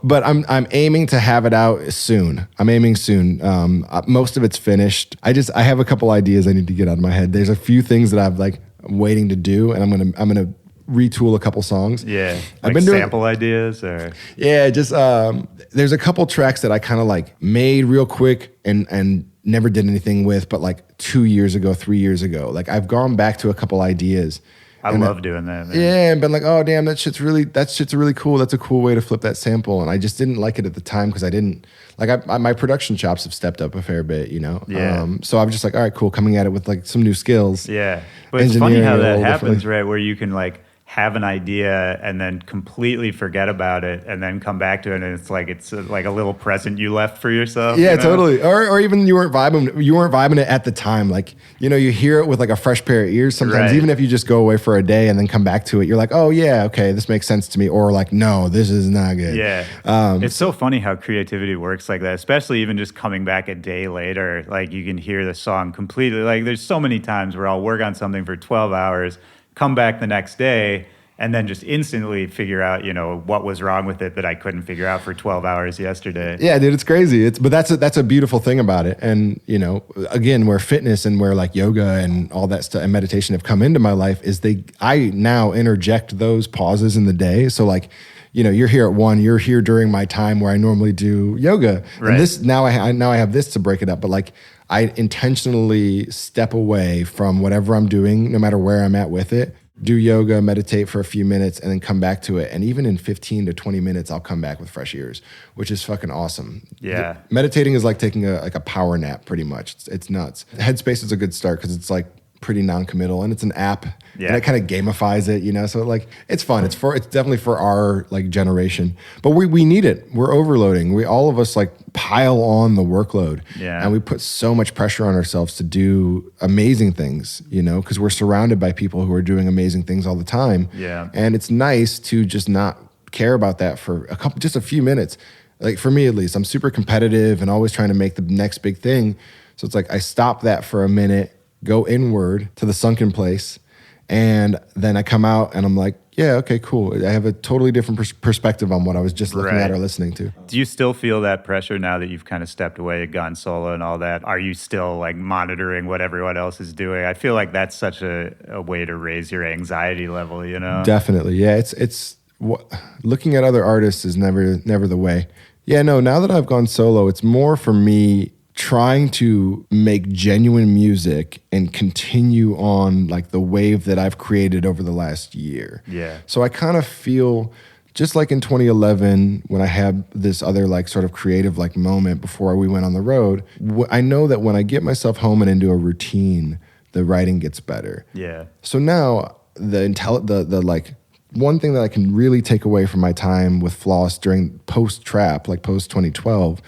But I'm aiming to have it out soon. I'm aiming soon. Most of it's finished. I have a couple ideas I need to get out of my head. There's a few things that I'm waiting to do, and I'm gonna retool a couple songs. Yeah, I've been doing sample ideas, or just there's a couple tracks that I kind of like made real quick and never did anything with, but like 2 years ago, 3 years ago, like I've gone back to a couple ideas. I love doing that, man. Yeah, and been like, oh damn, that shit's really cool. That's a cool way to flip that sample, and I just didn't like it at the time because I didn't like my production chops have stepped up a fair bit, Yeah. So I'm just like, all right, cool, coming at it with like some new skills. Yeah, but it's funny how that happens, differently. right? Where you can like have an idea and then completely forget about it, and then come back to it, and it's like a little present you left for yourself. Yeah, totally. Or even you weren't vibing it at the time. Like, you hear it with like a fresh pair of ears sometimes, right. Even if you just go away for a day and then come back to it, you're like, oh yeah, okay, this makes sense to me. Or like, no, this is not good. Yeah. It's so funny how creativity works like that, especially even just coming back a day later. Like you can hear the song completely. Like there's so many times where I'll work on something for 12 hours, come back the next day, and then just instantly figure out, what was wrong with it that I couldn't figure out for 12 hours yesterday. Yeah, dude, it's crazy. But that's a beautiful thing about it. And, again, where fitness and where like yoga and all that stuff and meditation have come into my life is I now interject those pauses in the day. So like, you're here at 1, you're here during my time where I normally do yoga. Right. And this, now I have this to break it up. But like, I intentionally step away from whatever I'm doing, no matter where I'm at with it. Do yoga, meditate for a few minutes, and then come back to it. And even in 15 to 20 minutes, I'll come back with fresh ears, which is fucking awesome. Yeah. Meditating is like taking a power nap, pretty much. It's nuts. Headspace is a good start because it's like pretty non-committal, and it's an app. Yeah. And it kind of gamifies it, So like it's fun. It's definitely for our like generation. But we need it. We're overloading. All of us like pile on the workload. Yeah. And we put so much pressure on ourselves to do amazing things, because we're surrounded by people who are doing amazing things all the time. Yeah. And it's nice to just not care about that for just a few minutes. Like for me at least, I'm super competitive and always trying to make the next big thing. So it's like I stop that for a minute go inward to the sunken place. And then I come out and I'm like, yeah, okay, cool. I have a totally different perspective on what I was just looking at or listening to. Do you still feel that pressure now that you've kind of stepped away, gone solo and all that? Are you still like monitoring what everyone else is doing? I feel like that's such a way to raise your anxiety level, you know? Definitely. Yeah, it's looking at other artists is never the way. Yeah, no, now that I've gone solo, it's more for me trying to make genuine music and continue on like the wave that I've created over the last year. Yeah. So I kind of feel just like in 2011 when I had this other like sort of creative like moment before we went on the road, I know that when I get myself home and into a routine, the writing gets better. Yeah. So now the like one thing that I can really take away from my time with Floss during post-trap, like post-2012,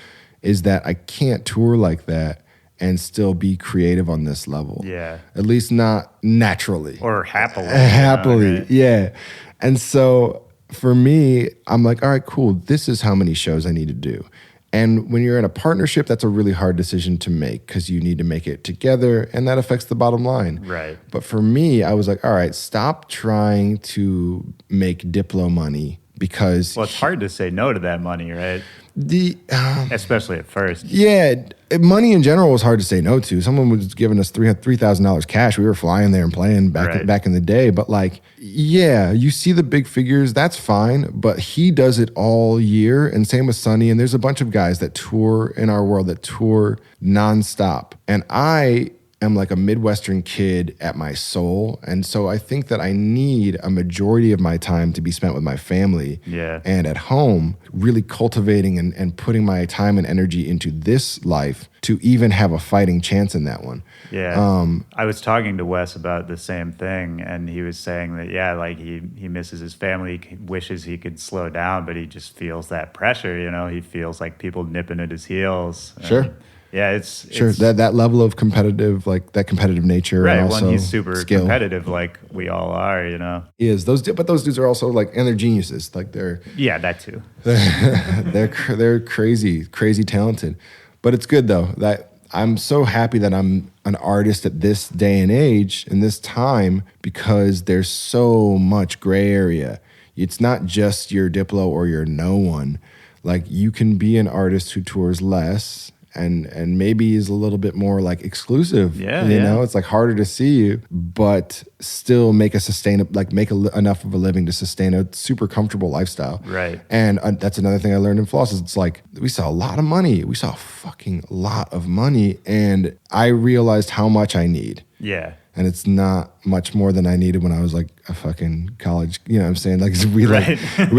is that I can't tour like that and still be creative on this level. Yeah. At least not naturally. Or happily. Happily, you know, right? yeah. And so for me, I'm like, all right, cool. This is how many shows I need to do. And when you're in a partnership, that's a really hard decision to make because you need to make it together and that affects the bottom line. Right. But for me, I was like, all right, stop trying to make Diplo money because... Well, it's hard to say no to that money, right? Especially at first. Yeah, money in general was hard to say no to. Someone was giving us $3,000 cash. We were flying there and playing back in the day. But like, yeah, you see the big figures. That's fine. But he does it all year. And same with Sonny. And there's a bunch of guys that tour in our world that tour nonstop. And I am like a Midwestern kid at my soul. And so I think that I need a majority of my time to be spent with my family and at home, really cultivating and putting my time and energy into this life to even have a fighting chance in that one. Yeah. I was talking to Wes about the same thing, and he was saying that, yeah, like he misses his family, he wishes he could slow down, but he just feels that pressure, you know? He feels like people nipping at his heels. Sure. Yeah, it's that level of competitive, like that competitive nature, right? And also when he's super skill. Competitive, like we all are, you know. He is but those dudes are also like, and they're geniuses, like they're that too. they're crazy talented, but it's good though that I'm so happy that I'm an artist at this day and age in this time because there's so much gray area. It's not just your Diplo or your no one. Like you can be an artist who tours less. And maybe is a little bit more like exclusive, you know, it's like harder to see you, but still make enough of a living to sustain a super comfortable lifestyle. Right. And that's another thing I learned in Floss is it's like, we saw a lot of money. We saw a fucking lot of money. And I realized how much I need. Yeah. And it's not much more than I needed when I was like a fucking college, you know what I'm saying? Like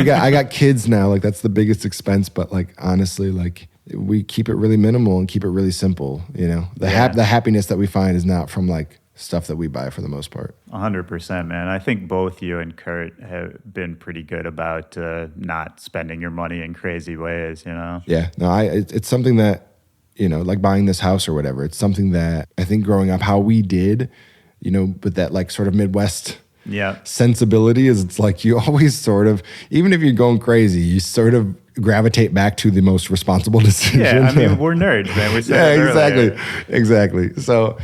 I got kids now, like that's the biggest expense, but like honestly, like we keep it really minimal and keep it really simple, you know? The happiness that we find is not from like stuff that we buy for the most part. 100%, man. I think both you and Kurt have been pretty good about not spending your money in crazy ways, you know? Yeah, no, it's something that, you know, like buying this house or whatever, it's something that I think growing up, how we did, you know, with that like sort of Midwest sensibility is it's like you always sort of, even if you're going crazy, you sort of gravitate back to the most responsible decision. Yeah, I mean, we're nerds, man. We said exactly. So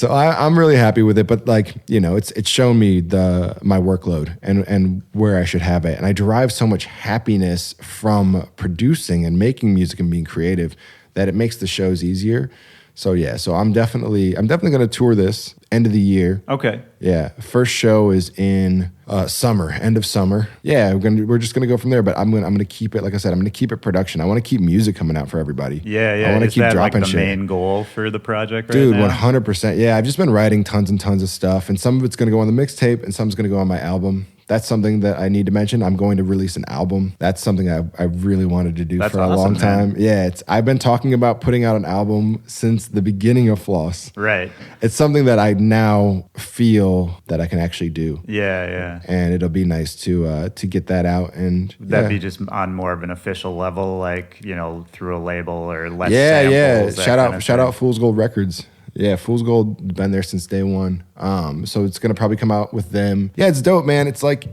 I'm really happy with it, but like, you know, it's shown me my workload and where I should have it. And I derive so much happiness from producing and making music and being creative that it makes the shows easier. So I'm definitely going to tour this end of the year. Okay. Yeah, first show is in end of summer. Yeah, we're just gonna go from there. But I'm gonna keep it, like I said, I'm gonna keep it production. I want to keep music coming out for everybody. Yeah. I want to keep dropping like the shit. main goal for the project, right? Dude, now? 100%. Yeah, I've just been writing tons and tons of stuff, and some of it's gonna go on the mixtape, and some's gonna go on my album. That's something that I need to mention. I'm going to release an album. That's something I really wanted to do for a long time. Man. Yeah, I've been talking about putting out an album since the beginning of Floss. Right. It's something that I now feel that I can actually do. Yeah. And it'll be nice to get that out. And would that be just on more of an official level, like, you know, through a label or less samples? Yeah. Shout out Fool's Gold Records. Yeah, Fool's Gold been there since day one. So it's going to probably come out with them. Yeah, it's dope, man. It's like,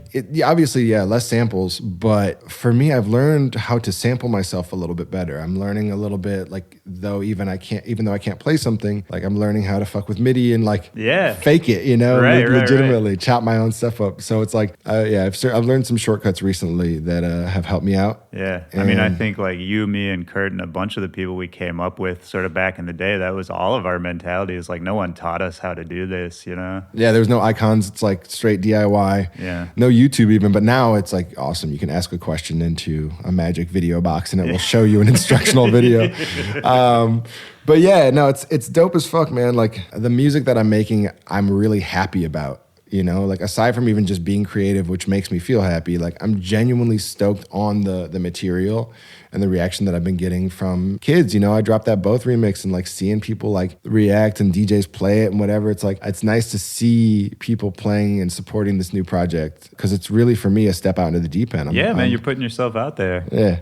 obviously, yeah, less samples. But for me, I've learned how to sample myself a little bit better. I'm learning a little bit, like, even though I can't play something, like I'm learning how to fuck with MIDI and like fake it, legitimately chop my own stuff up. So it's like, I've learned some shortcuts recently that have helped me out. Yeah. I mean, I think like you, me, and Kurt and a bunch of the people we came up with sort of back in the day, that was all of our mentality. Is like no one taught us how to do this, Yeah, there was no icons. It's like straight DIY. Yeah. No YouTube even, but now it's like awesome. You can ask a question into a magic video box and it will show you an instructional video. But yeah, no, it's dope as fuck, man. Like the music that I'm making, I'm really happy about. Like aside from even just being creative, which makes me feel happy, like I'm genuinely stoked on the material and the reaction that I've been getting from kids. I dropped that Both remix and like seeing people like react and DJs play it and whatever. It's like, it's nice to see people playing and supporting this new project because it's really for me a step out into the deep end. Man, you're putting yourself out there. Yeah.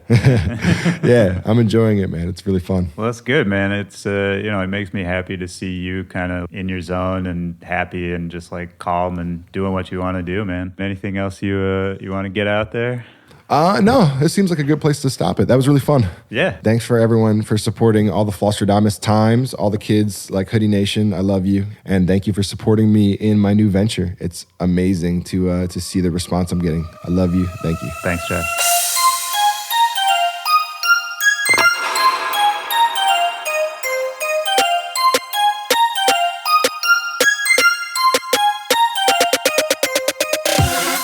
Yeah, I'm enjoying it, man. It's really fun. Well, that's good, man. It's, it makes me happy to see you kind of in your zone and happy and just like calm and doing what you want to do, man. Anything else you want to get out there? No, it seems like a good place to stop it. That was really fun. Yeah. Thanks for everyone for supporting all the Flosstradamus times, all the kids like Hoodie Nation. I love you. And thank you for supporting me in my new venture. It's amazing to see the response I'm getting. I love you. Thank you. Thanks, Jeff.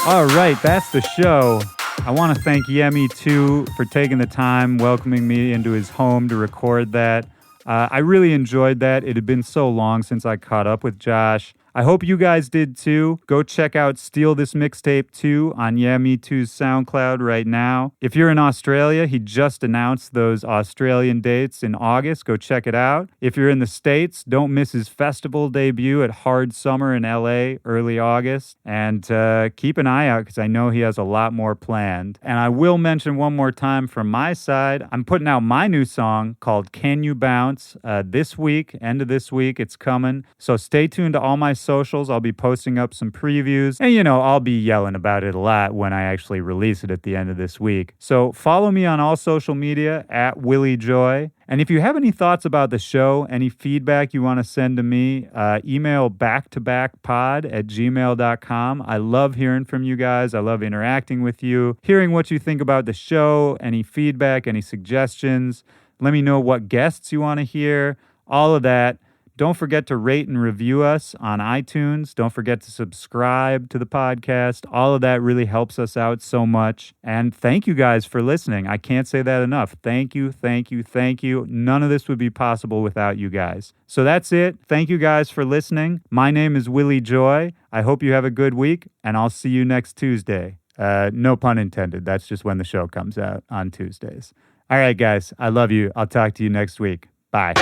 All right, that's the show. I want to thank YehMe2 for taking the time, welcoming me into his home to record that. I really enjoyed that. It had been so long since I caught up with Josh. I hope you guys did too. Go check out Steal This Mixtape 2 on YehMe2's Soundcloud right now. If you're in Australia, he just announced those Australian dates in August. Go check it out. If you're in the States, don't miss his festival debut at Hard Summer in LA early August. And keep an eye out because I know he has a lot more planned. And I will mention one more time from my side, I'm putting out my new song called Can You Bounce this week, end of this week. It's coming. So stay tuned to all my socials. I'll be posting up some previews and I'll be yelling about it a lot when I actually release it at the end of this week. So follow me on all social media at Willy Joy. And if you have any thoughts about the show, any feedback you want to send to me, email backtobackpod@gmail.com. I love hearing from you guys. I love interacting with you, hearing what you think about the show, any feedback, any suggestions. Let me know what guests you want to hear, all of that. Don't forget to rate and review us on iTunes. Don't forget to subscribe to the podcast. All of that really helps us out so much. And thank you guys for listening. I can't say that enough. Thank you, thank you, thank you. None of this would be possible without you guys. So that's it. Thank you guys for listening. My name is Willy Joy. I hope you have a good week, and I'll see you next Tuesday. No pun intended. That's just when the show comes out on Tuesdays. All right, guys. I love you. I'll talk to you next week. Bye.